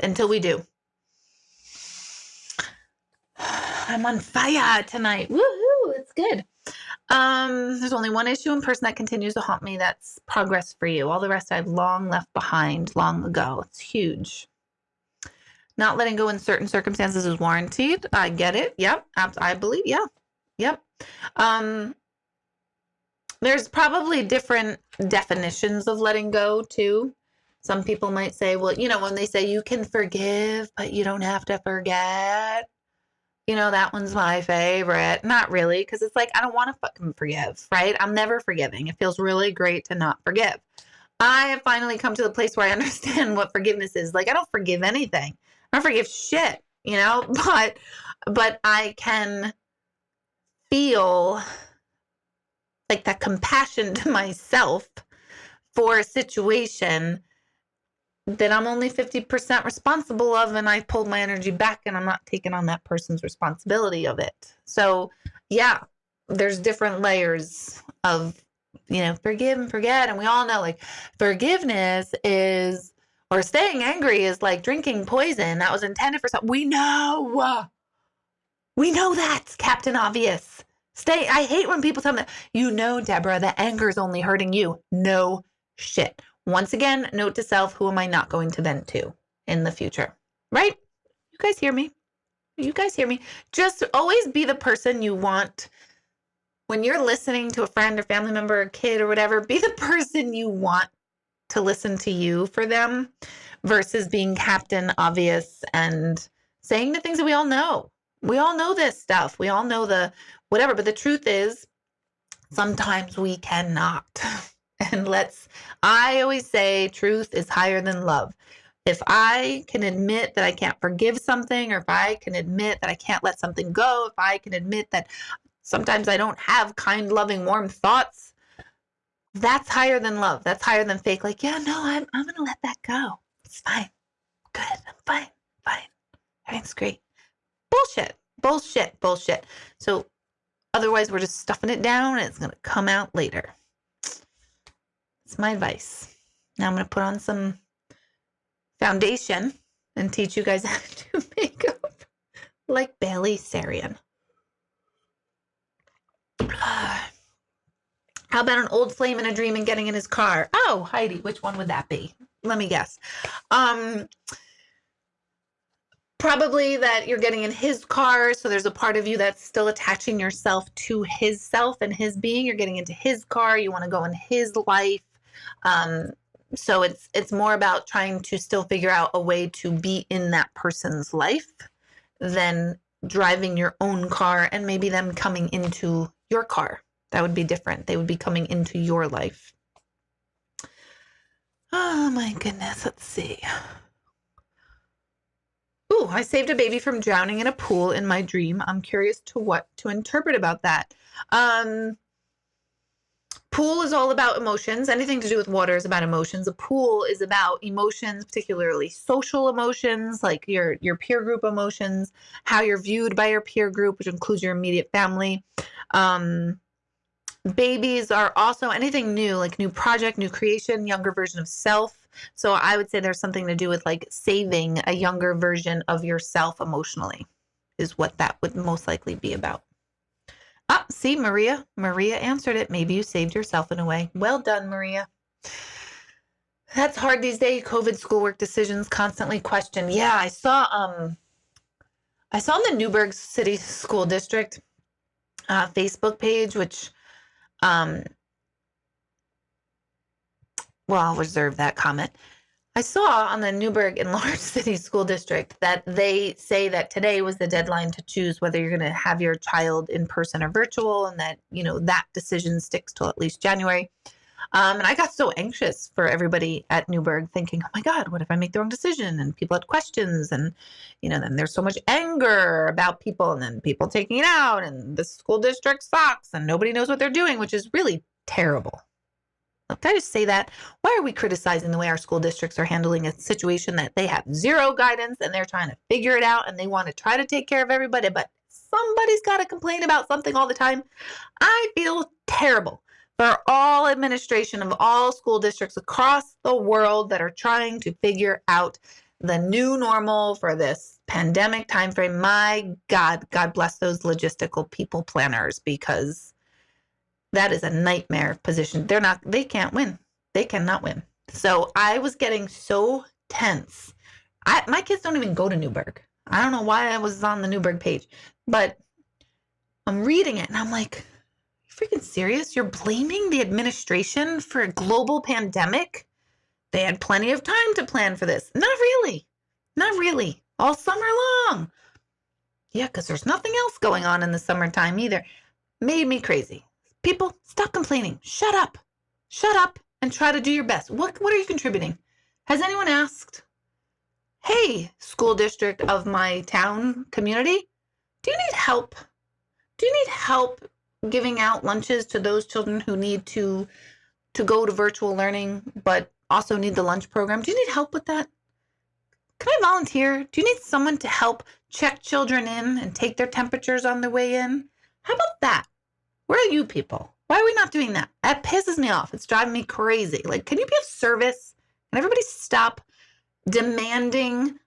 Until we do. I'm on fire tonight. Woohoo! It's good. There's only one issue in person that continues to haunt me. That's progress for you. All the rest I've long left behind long ago. It's huge. Not letting go in certain circumstances is warranted. I get it. Yep. I believe. Yeah. Yep. There's probably different definitions of letting go too. Some people might say, well, when they say you can forgive, but you don't have to forget. That one's my favorite. Not really, because it's like, I don't want to fucking forgive, right? I'm never forgiving. It feels really great to not forgive. I have finally come to the place where I understand what forgiveness is. Like, I don't forgive anything. I don't forgive shit, but I can feel like that compassion to myself for a situation that I'm only 50% responsible of, and I pulled my energy back and I'm not taking on that person's responsibility of it. So yeah, there's different layers of, forgive and forget. And we all know like forgiveness is, or staying angry is like drinking poison that was intended for something. We know that's Captain Obvious. I hate when people tell me that, Deborah, the anger is only hurting you. No shit. Once again, note to self, who am I not going to vent to in the future? Right? You guys hear me? Just always be the person you want. When you're listening to a friend or family member or kid or whatever, be the person you want to listen to you for them versus being Captain Obvious and saying the things that we all know. We all know this stuff. We all know the whatever. But the truth is, sometimes we cannot. And I always say truth is higher than love. If I can admit that I can't forgive something, or if I can admit that I can't let something go, if I can admit that sometimes I don't have kind, loving, warm thoughts, that's higher than love. That's higher than fake. Like, yeah, no, I'm going to let that go. It's fine. Good. I'm fine. Everything's great. Bullshit. So otherwise we're just stuffing it down and it's going to come out later. It's my advice. Now I'm going to put on some foundation and teach you guys how to do makeup like Bailey Sarian. How about an old flame in a dream and getting in his car? Oh, Heidi, which one would that be? Let me guess. Probably that you're getting in his car, so there's a part of you that's still attaching yourself to his self and his being. You're getting into his car. You want to go in his life. So it's more about trying to still figure out a way to be in that person's life than driving your own car and maybe them coming into your car. That would be different. They would be coming into your life. Oh my goodness. Let's see. Ooh, I saved a baby from drowning in a pool in my dream. I'm curious to what to interpret about that. Pool is all about emotions. Anything to do with water is about emotions. A pool is about emotions, particularly social emotions, like your peer group emotions, how you're viewed by your peer group, which includes your immediate family. Babies are also anything new, like new project, new creation, younger version of self. So I would say there's something to do with like saving a younger version of yourself emotionally is what that would most likely be about. See, Maria answered it. Maybe you saved yourself in a way. Well done, Maria. That's hard these days. COVID schoolwork decisions constantly questioned. Yeah, I saw in the Newburgh City School District Facebook page, which well, I'll reserve that comment. I saw on the Newburgh Enlarged City School District that they say that today was the deadline to choose whether you're going to have your child in person or virtual, and that, that decision sticks till at least January. And I got so anxious for everybody at Newburgh thinking, oh my God, what if I make the wrong decision? And people had questions, and, then there's so much anger about people, and then people taking it out, and the school district sucks and nobody knows what they're doing, which is really terrible. Did I just say that? Why are we criticizing the way our school districts are handling a situation that they have zero guidance and they're trying to figure it out and they want to try to take care of everybody, but somebody's got to complain about something all the time? I feel terrible for all administration of all school districts across the world that are trying to figure out the new normal for this pandemic timeframe. My God, God bless those logistical people planners, because that is a nightmare position. They can't win. They cannot win. So I was getting so tense. My kids don't even go to Newburgh. I don't know why I was on the Newburgh page, but I'm reading it and I'm like, are you freaking serious? You're blaming the administration for a global pandemic? They had plenty of time to plan for this. Not really. All summer long. Yeah, because there's nothing else going on in the summertime either. Made me crazy. People, stop complaining. Shut up and try to do your best. What are you contributing? Has anyone asked, hey, school district of my town community, do you need help? Do you need help giving out lunches to those children who need to go to virtual learning, but also need the lunch program. Do you need help with that? Can I volunteer? Do you need someone to help check children in and take their temperatures on their way in? How about that? Where are you people? Why are we not doing that? That pisses me off. It's driving me crazy. Like, can you be of service? Can everybody stop demanding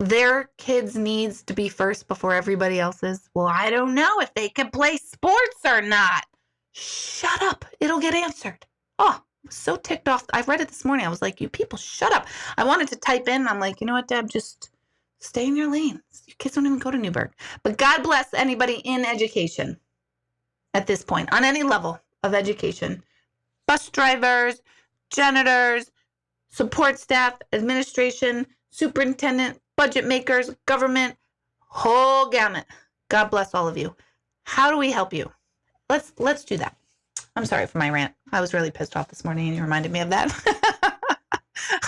their kids' needs to be first before everybody else's? Well, I don't know if they can play sports or not. Shut up. It'll get answered. Oh, I was so ticked off. I read it this morning. I was like, you people, shut up. I wanted to type in. I'm like, you know what, Deb? Just stay in your lanes. Your kids don't even go to Newburgh. But God bless anybody in education at this point, on any level of education. Bus drivers, janitors, support staff, administration, superintendent, budget makers, government, whole gamut. God bless all of you. How do we help you? Let's do that. I'm sorry for my rant. I was really pissed off this morning and you reminded me of that.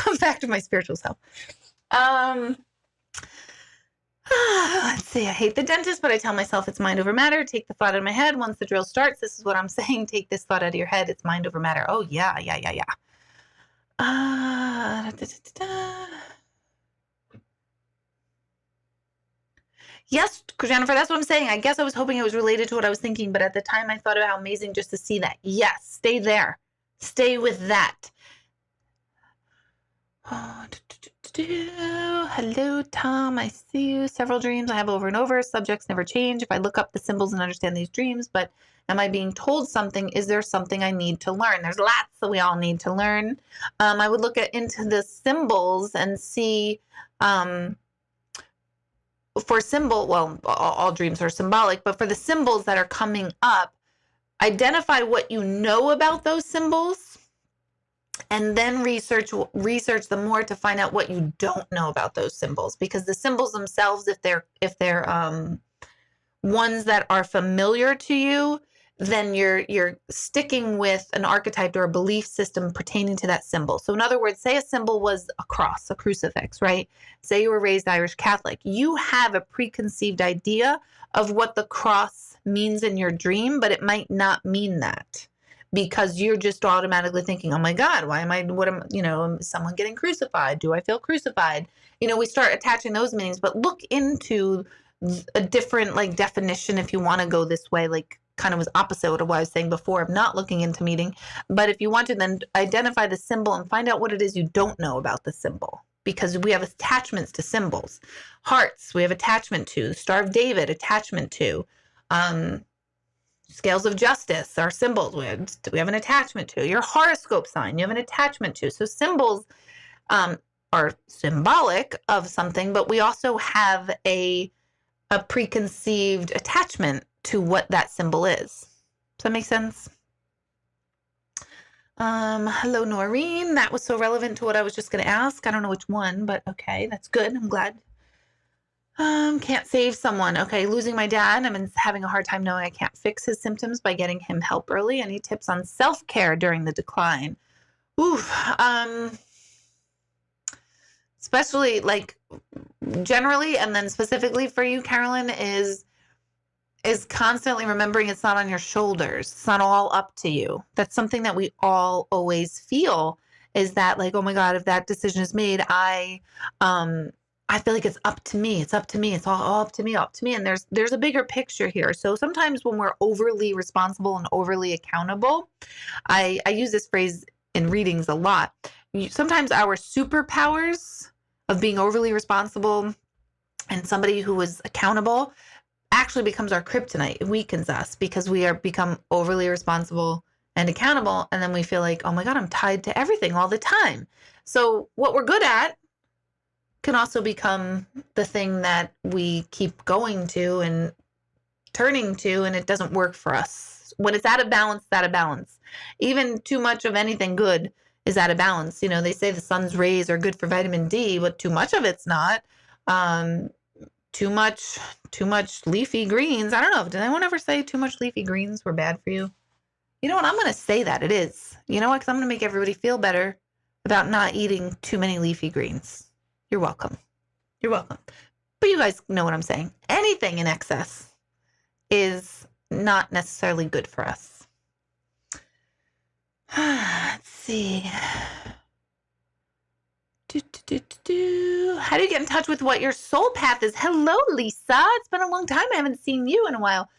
I'm back to my spiritual self. Let's see. I hate the dentist, but I tell myself it's mind over matter. Take the thought out of my head. Once the drill starts, this is what I'm saying. Take this thought out of your head. It's mind over matter. Oh, yeah. Yes, Jennifer, that's what I'm saying. I guess I was hoping it was related to what I was thinking, but at the time I thought about how amazing just to see that. Yes, stay there. Stay with that. Hello, Tom. I see you. Several dreams I have over and over. Subjects never change. If I look up the symbols and understand these dreams, but am I being told something? Is there something I need to learn? There's lots that we all need to learn. I would look into the symbols and see for symbol, well, all dreams are symbolic, but for the symbols that are coming up, identify what you know about those symbols and then research them more to find out what you don't know about those symbols, because the symbols themselves, if they're ones that are familiar to you, then you're sticking with an archetype or a belief system pertaining to that symbol. So in other words, say a symbol was a cross, a crucifix, right? Say you were raised Irish Catholic. You have a preconceived idea of what the cross means in your dream, but it might not mean that, because you're just automatically thinking, oh my God, is someone getting crucified? Do I feel crucified? We start attaching those meanings, but look into a different definition if you want to go this way, kind of was opposite of what I was saying before of not looking into meaning. But if you want to then identify the symbol and find out what it is you don't know about the symbol, because we have attachments to symbols. Hearts, we have attachment to. Star of David, attachment to. Scales of justice are symbols we have an attachment to. Your horoscope sign, you have an attachment to. So symbols are symbolic of something, but we also have a preconceived attachment to what that symbol is. Does that make sense? Hello, Noreen. That was so relevant to what I was just going to ask. I don't know which one, but okay, that's good. I'm glad. Can't save someone. Okay, losing my dad. I'm having a hard time knowing I can't fix his symptoms by getting him help early. Any tips on self-care during the decline? Oof. Especially generally, and then specifically for you, Carolyn, is constantly remembering it's not on your shoulders. It's not all up to you. That's something that we all always feel, is that oh my God, if that decision is made, I feel like it's up to me. It's up to me. It's all up to me, up to me. And there's a bigger picture here. So sometimes when we're overly responsible and overly accountable, I use this phrase in readings a lot. Sometimes our superpowers of being overly responsible and somebody who is accountable actually becomes our kryptonite. It weakens us because we become overly responsible and accountable. And then we feel like, oh my God, I'm tied to everything all the time. So what we're good at can also become the thing that we keep going to and turning to, and it doesn't work for us. When it's out of balance, it's out of balance. Even too much of anything good is out of balance. They say the sun's rays are good for vitamin D, but too much of it's not. Too much leafy greens. I don't know. Did anyone ever say too much leafy greens were bad for you? You know what? I'm going to say that it is. You know what? Because I'm going to make everybody feel better about not eating too many leafy greens. You're welcome. You're welcome. But you guys know what I'm saying. Anything in excess is not necessarily good for us. Let's see. How do you get in touch with what your soul path is? Hello, Lisa. It's been a long time. I haven't seen you in a while.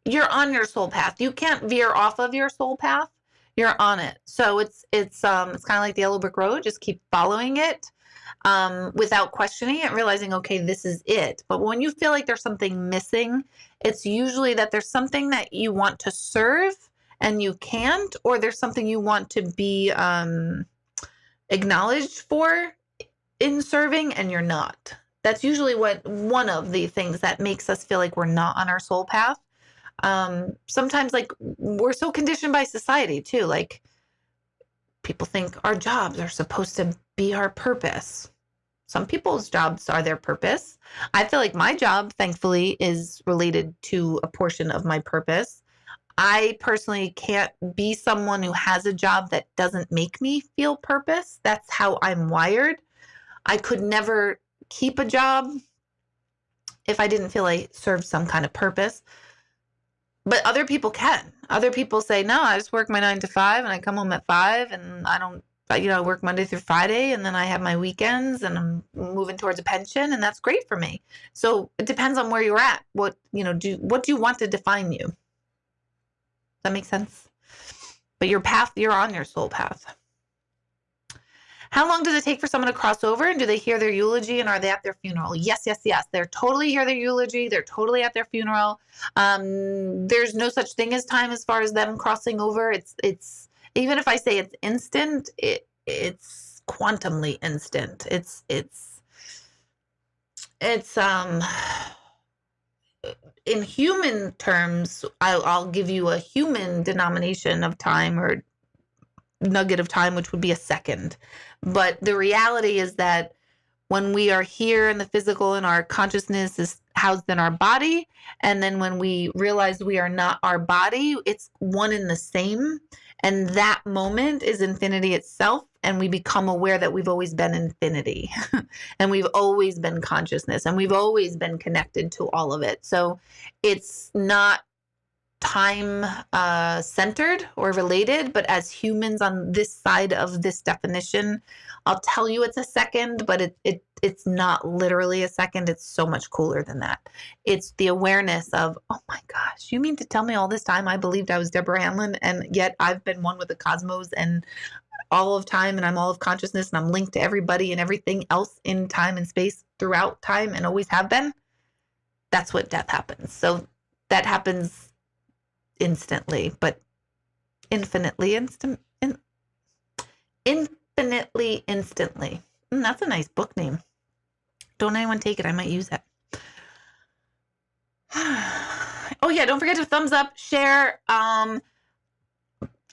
You're on your soul path. You can't veer off of your soul path. You're on it. So it's kind of like the yellow brick road. Just keep following it without questioning it, realizing, okay, this is it. But when you feel like there's something missing, it's usually that there's something that you want to serve and you can't, or there's something you want to be acknowledged for in serving and you're not. That's usually one of the things that makes us feel like we're not on our soul path. Sometimes like we're so conditioned by society too. Like people think our jobs are supposed to be our purpose. Some people's jobs are their purpose. I feel like my job, thankfully, is related to a portion of my purpose. I personally can't be someone who has a job that doesn't make me feel purpose. That's how I'm wired. I could never keep a job if I didn't feel I served some kind of purpose. But other people can. Other people say, no, I just work my 9 to 5 and I come home at 5 and I don't, I work Monday through Friday and then I have my weekends and I'm moving towards a pension and that's great for me. So it depends on where you're at. What do you want to define you? Does that make sense? But your path, you're on your soul path. How long does it take for someone to cross over, and do they hear their eulogy, and are they at their funeral? Yes, yes, yes. They're totally hear their eulogy. They're totally at their funeral. There's no such thing as time as far as them crossing over. It's even if I say it's instant, it's quantumly instant. It's in human terms, I'll give you a human denomination of time or nugget of time, which would be a second. But the reality is that when we are here in the physical and our consciousness is housed in our body, and then when we realize we are not our body, it's one and the same. And that moment is infinity itself. And we become aware that we've always been infinity and we've always been consciousness and we've always been connected to all of it. So it's not time centered or related, but as humans on this side of this definition, I'll tell you it's a second, but it's not literally a second. It's so much cooler than that. It's the awareness of, oh my gosh, you mean to tell me all this time I believed I was Deborah Hanlon, and yet I've been one with the cosmos and all of time, and I'm all of consciousness, and I'm linked to everybody and everything else in time and space throughout time and always have been. That's what death happens. So that happens instantly, but infinitely instantly. That's a nice book name. Don't anyone take it. I might use it. Oh yeah, don't forget to thumbs up, share.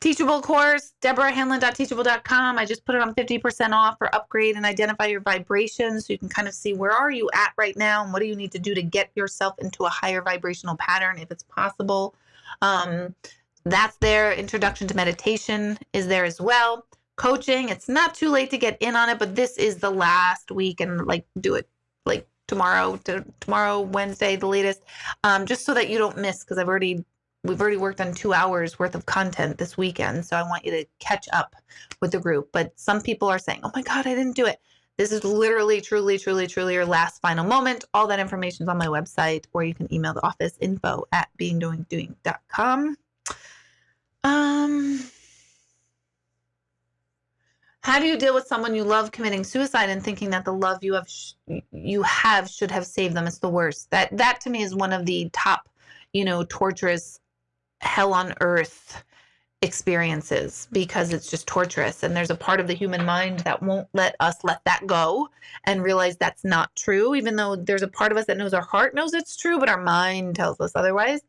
Teachable course, deborahhanlon.teachable.com. I just put it on 50% off for upgrade and identify your vibrations, so you can kind of see where are you at right now and what do you need to do to get yourself into a higher vibrational pattern if it's possible. That's there. Introduction to meditation is there as well. Coaching, it's not too late to get in on it, but this is the last week, and like do it like tomorrow, Wednesday, the latest, just so that you don't miss, because we've already worked on 2 hours worth of content this weekend. So I want you to catch up with the group. But some people are saying, oh my God, I didn't do it. This is literally, truly, truly, truly your last final moment. All that information is on my website, or you can email the office info@beingdoingdoing.com. How do you deal with someone you love committing suicide and thinking that the love you have should have saved them? It's the worst. That to me is one of the top, torturous, hell on earth experiences, because it's just torturous. And there's a part of the human mind that won't let us let that go and realize that's not true, even though there's a part of us that knows, our heart knows it's true, but our mind tells us otherwise.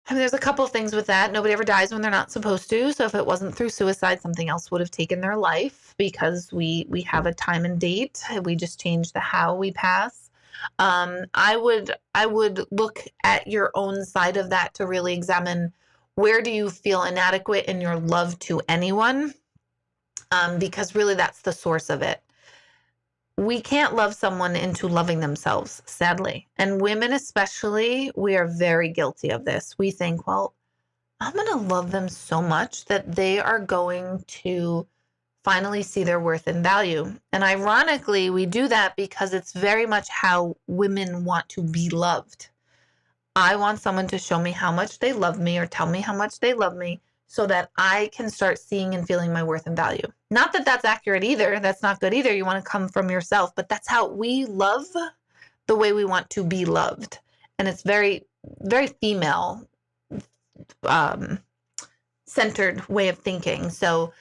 There's a couple of things with that. Nobody ever dies when they're not supposed to. So if it wasn't through suicide, something else would have taken their life, because we have a time and date. We just changed the how we pass. I would look at your own side of that to really examine, where do you feel inadequate in your love to anyone? Because really that's the source of it. we can't love someone into loving themselves, sadly. And women especially, we are very guilty of this. We think, well, I'm going to love them so much that they are going to finally see their worth and value. And ironically, we do that because it's very much how women want to be loved. I want someone to show me how much they love me or tell me how much they love me so that I can start seeing and feeling my worth and value. Not that that's accurate either. That's not good either. You want to come from yourself, but that's how we love the way we want to be loved. And it's very, very female centered way of thinking. So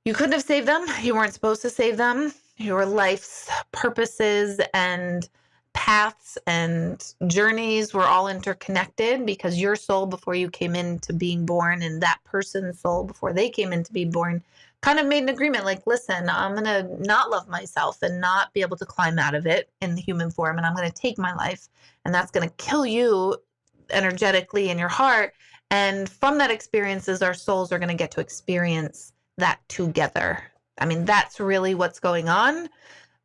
you couldn't have saved them. You weren't supposed to save them. Your life's purposes and paths and journeys were all interconnected because your soul before you came into being born and that person's soul before they came into being born kind of made an agreement like, listen, I'm going to not love myself and not be able to climb out of it in the human form. And I'm going to take my life and that's going to kill you energetically in your heart. And from that experiences, our souls are going to get to experience that together. I mean, that's really what's going on.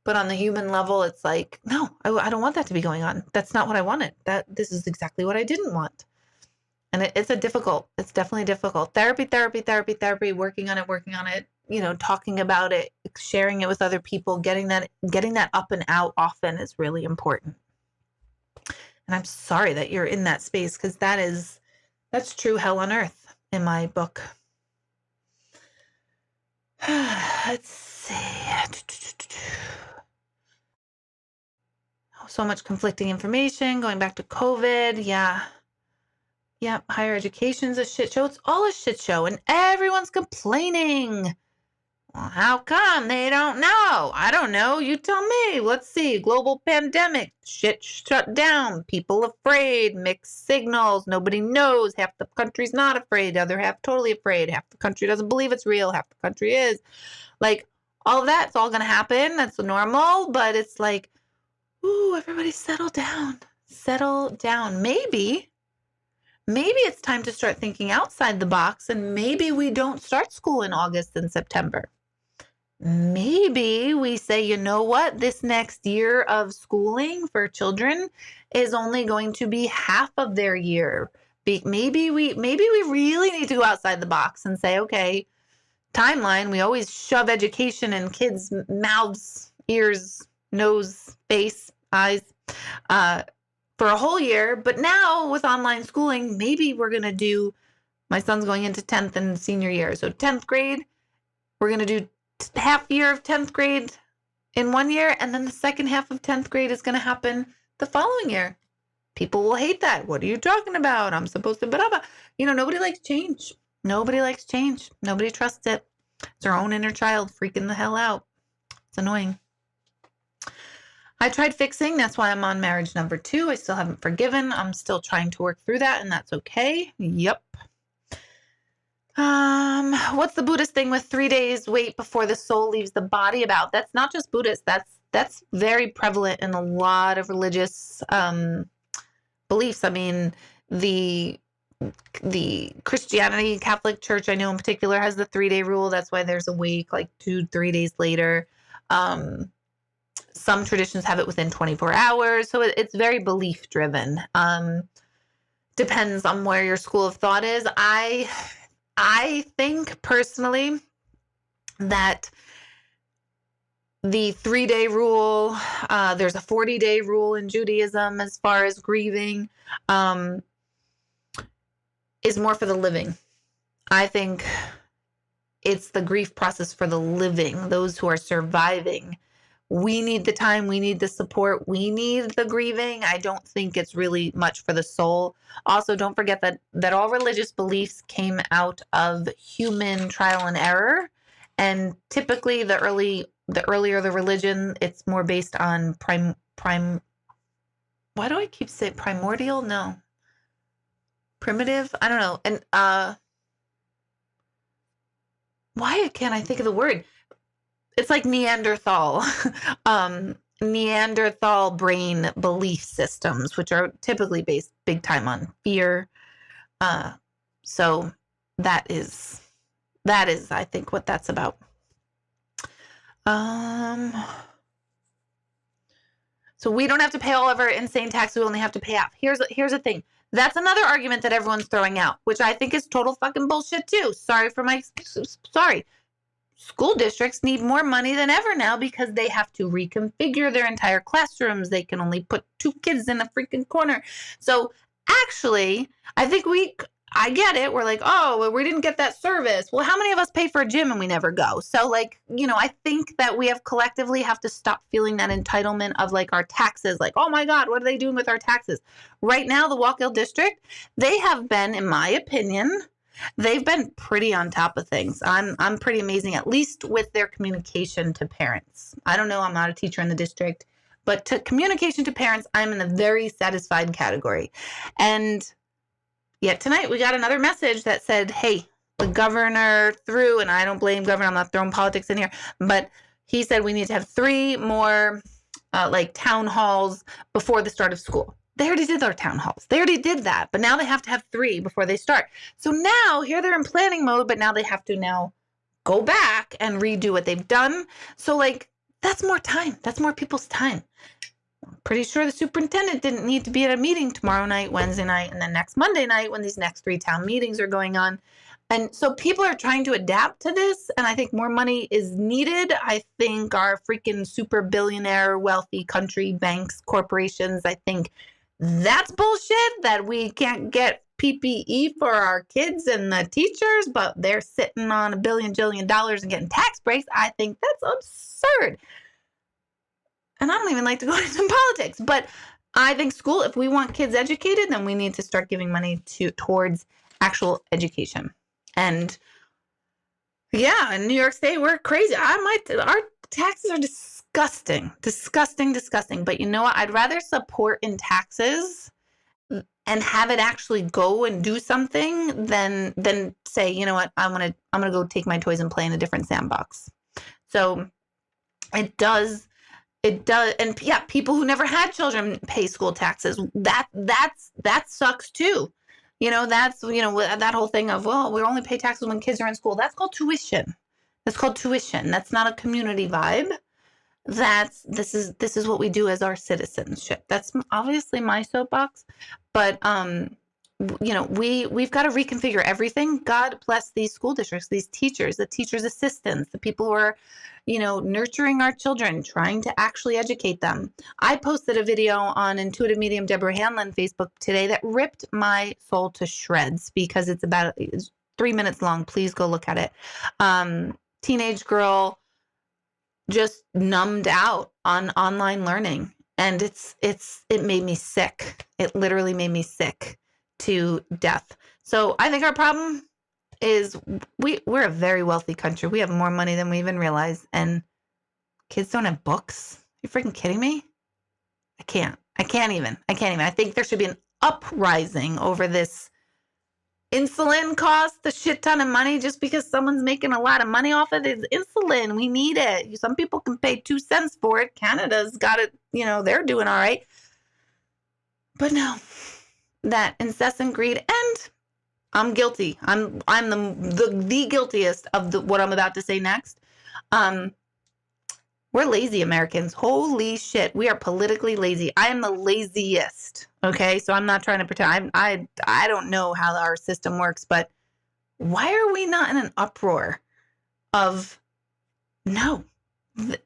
But on the human level, it's like, no, I don't want that to be going on. That's not what I wanted. This is exactly what I didn't want. And it's definitely difficult. Therapy, working on it, talking about it, sharing it with other people, getting that up and out often is really important. And I'm sorry that you're in that space because that's true hell on earth in my book. Let's see. So much conflicting information going back to COVID. Yeah. Higher education's a shit show. It's all a shit show and everyone's complaining. Well, how come they don't know? I don't know. You tell me. Let's see. Global pandemic. Shit shut down. People afraid. Mixed signals. Nobody knows. Half the country's not afraid. The other half totally afraid. Half the country doesn't believe it's real. Half the country is. Like, all of that's all going to happen. That's normal. But it's like, ooh, everybody settle down. Settle down. Maybe it's time to start thinking outside the box. And maybe we don't start school in August and September. Maybe we say, you know what, this next year of schooling for children is only going to be half of their year. Maybe we really need to go outside the box and say, okay, timeline, we always shove education in kids' mouths, ears, nose, face, eyes for a whole year. But now with online schooling, maybe we're going to do, my son's going into 10th and senior year. So 10th grade, we're going to do half year of 10th grade in one year, and then the second half of 10th grade is going to happen the following year. People will hate that. What are you talking about? I'm supposed to, blah, blah. Nobody likes change. Nobody likes change. Nobody trusts it. It's our own inner child freaking the hell out. It's annoying. I tried fixing. That's why I'm on marriage number 2. I still haven't forgiven. I'm still trying to work through that, and that's okay. Yep. What's the Buddhist thing with 3 days wait before the soul leaves the body about? That's not just Buddhist. That's very prevalent in a lot of religious beliefs. I mean, the Christianity, Catholic Church, I know in particular, has the 3-day rule. That's why there's a wake like 2-3 days later. Some traditions have it within 24 hours. So it's very belief driven. Depends on where your school of thought is. I think personally that the 3-day rule, there's a 40-day rule in Judaism as far as grieving, is more for the living. I think it's the grief process for the living, those who are surviving. We need the time, we need the support, we need the grieving. I don't think it's really much for the soul. Also, don't forget that all religious beliefs came out of human trial and error. And typically the earlier the religion, it's more based on why do I keep saying primordial? No. Primitive? I don't know. And why can't I think of the word? It's like Neanderthal, Neanderthal brain belief systems, which are typically based big time on fear. So that is, I think, what that's about. So we don't have to pay all of our insane tax. We only have to pay half. Here's the thing. That's another argument that everyone's throwing out, which I think is total fucking bullshit too. Sorry. School districts need more money than ever now because they have to reconfigure their entire classrooms. They can only put 2 kids in a freaking corner. So actually, I think I get it. We're like, oh, well, we didn't get that service. Well, how many of us pay for a gym and we never go? So like, I think that we have collectively have to stop feeling that entitlement of like our taxes. Like, oh my God, what are they doing with our taxes? Right now, the Walk-Hill District, they have been, in my opinion, they've been pretty on top of things. I'm pretty amazing, at least with their communication to parents. I don't know, I'm not a teacher in the district, but to communication to parents, I'm in a very satisfied category. And yet tonight we got another message that said, hey, the governor threw, and I don't blame governor, I'm not throwing politics in here, but he said we need to have 3 more like town halls before the start of school. They already did their town halls. They already did that, but now they have to have 3 before they start. So now here they're in planning mode, but now they have to now go back and redo what they've done. So like, that's more time. That's more people's time. I'm pretty sure the superintendent didn't need to be at a meeting tomorrow night, Wednesday night, and then next Monday night when these next 3 town meetings are going on. And so people are trying to adapt to this, and I think more money is needed. I think our freaking super billionaire, wealthy country, banks, corporations, I think that's bullshit that we can't get PPE for our kids and the teachers, but they're sitting on $1 billion and getting tax breaks. I think that's absurd. And I don't even like to go into politics, but I think school, if we want kids educated, then we need to start giving money towards actual education. And yeah, in New York State, we're crazy. Our taxes are disgusting. But you know what? I'd rather support in taxes and have it actually go and do something than say, you know what? I'm gonna go take my toys and play in a different sandbox. So it does, and yeah, people who never had children pay school taxes. That sucks too. That's that whole thing of, well, we only pay taxes when kids are in school. That's called tuition. That's not a community vibe. This is what we do as our citizenship. That's obviously my soapbox, but we've got to reconfigure everything. God bless these school districts, these teachers, the teachers' assistants, the people who are, nurturing our children, trying to actually educate them. I posted a video on Intuitive Medium Deborah Hanlon Facebook today that ripped my soul to shreds because it's 3 minutes long. Please go look at it. Teenage girl just numbed out on online learning, and it made me sick. It literally made me sick to death. So I think our problem is we're a very wealthy country. We have more money than we even realize, and kids don't have books. Are you freaking kidding me? I can't even. I think there should be an uprising over this. Insulin costs a shit ton of money just because someone's making a lot of money off of it. It's insulin. We need it. Some people can pay 2 cents for it. Canada's got it. They're doing all right. But no, that incessant greed, and I'm guilty. I'm the guiltiest of what I'm about to say next. We're lazy Americans. Holy shit. We are politically lazy. I am the laziest. Okay. So I'm not trying to pretend. I don't know how our system works, but why are we not in an uproar of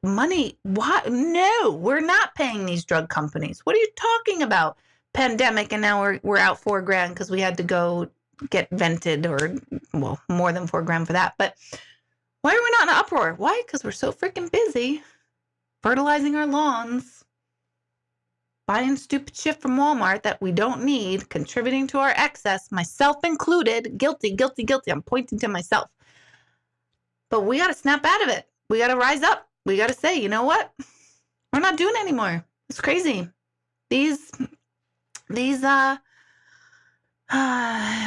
money? What? No, we're not paying these drug companies. What are you talking about? Pandemic. And now we're out $4,000 because we had to go get vented, or more than $4,000 for that. But why are we not in an uproar? Why? Because we're so freaking busy fertilizing our lawns, buying stupid shit from Walmart that we don't need, contributing to our excess, myself included. Guilty. I'm pointing to myself. But we got to snap out of it. We got to rise up. We got to say, you know what? We're not doing it anymore. It's crazy. These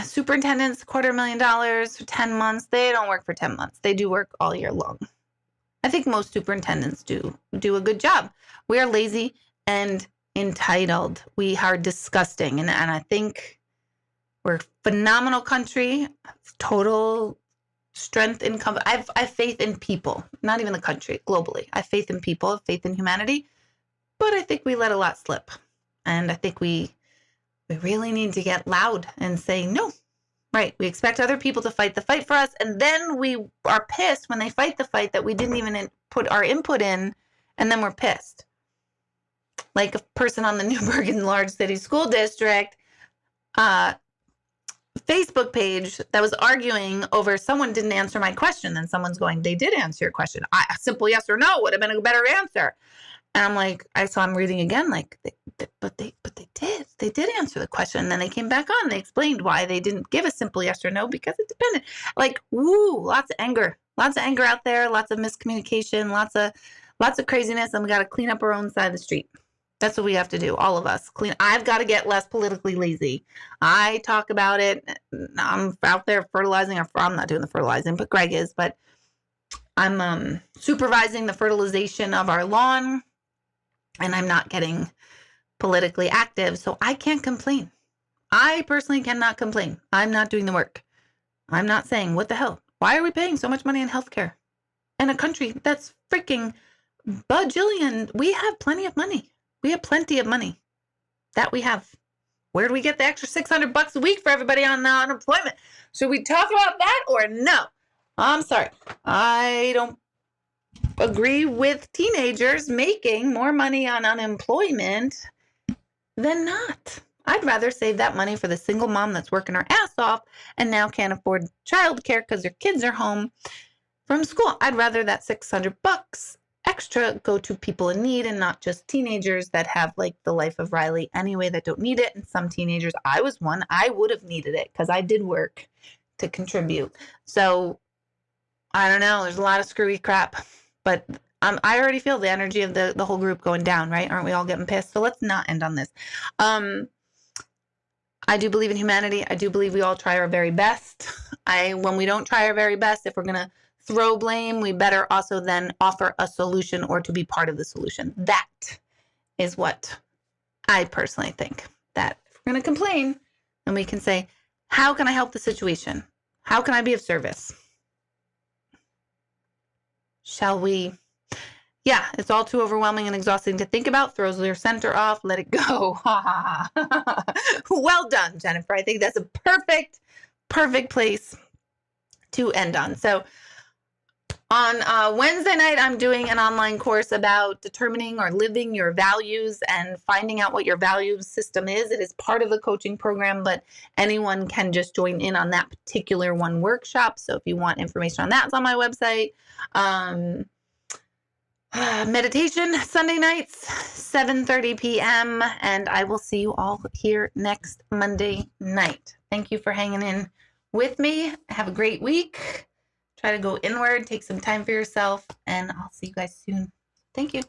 superintendents, $250,000 for 10 months. They don't work for 10 months. They do work all year long. I think most superintendents do a good job. We are lazy and entitled. We are disgusting. And I think we're a phenomenal country. Total strength in company. I have faith in people, not even the country, globally. I have faith in people, I have faith in humanity. but I think we let a lot slip. And I think we really need to get loud and say no. Right. We expect other people to fight the fight for us. And then we are pissed when they fight the fight that we didn't even put our input in. And then we're pissed. Like a person on the Newburgh Large City School District Facebook page that was arguing over someone didn't answer my question. Then someone's going, they did answer your question. A simple yes or no would have been a better answer. And I'm like, I'm reading again, like, but they did. They did answer the question. And then they came back on. They explained why they didn't give a simple yes or no, because it depended. Like, woo, lots of anger out there, lots of miscommunication, lots of craziness. And we got to clean up our own side of the street. That's what we have to do, all of us. I've got to get less politically lazy. I talk about it. I'm out there fertilizing. I'm not doing the fertilizing, but Greg is. But I'm supervising the fertilization of our lawn. And I'm not getting politically active, so I can't complain. I personally cannot complain. I'm not doing the work. I'm not saying, what the hell? Why are we paying so much money on healthcare? In a country that's freaking bajillion. We have plenty of money. We have plenty of money. That we have. Where do we get the extra $600 a week for everybody on the unemployment? Should we talk about that or no? I'm sorry. I don't agree with teenagers making more money on unemployment than not. I'd rather save that money for the single mom that's working her ass off and now can't afford childcare because their kids are home from school. I'd rather that $600 extra go to people in need and not just teenagers that have like the life of Riley anyway that don't need it. And some teenagers, I was one, I would have needed it because I did work to contribute. So I don't know. There's a lot of screwy crap. But I already feel the energy of the whole group going down, right? Aren't we all getting pissed? So let's not end on this. I do believe in humanity. I do believe we all try our very best. When we don't try our very best, if we're going to throw blame, we better also then offer a solution or to be part of the solution. That is what I personally think. That if we're going to complain, then we can say, how can I help the situation? How can I be of service? Shall we? Yeah, it's all too overwhelming and exhausting to think about. Throws your center off. Let it go. Well done, Jennifer. I think that's a perfect place to end on. So on Wednesday night, I'm doing an online course about determining or living your values and finding out what your value system is. It is part of the coaching program, but anyone can just join in on that particular one workshop. So if you want information on that, it's on my website. Meditation Sunday nights, 7:30 p.m. And I will see you all here next Monday night. Thank you for hanging in with me. Have a great week. Try to go inward, take some time for yourself, and I'll see you guys soon. Thank you.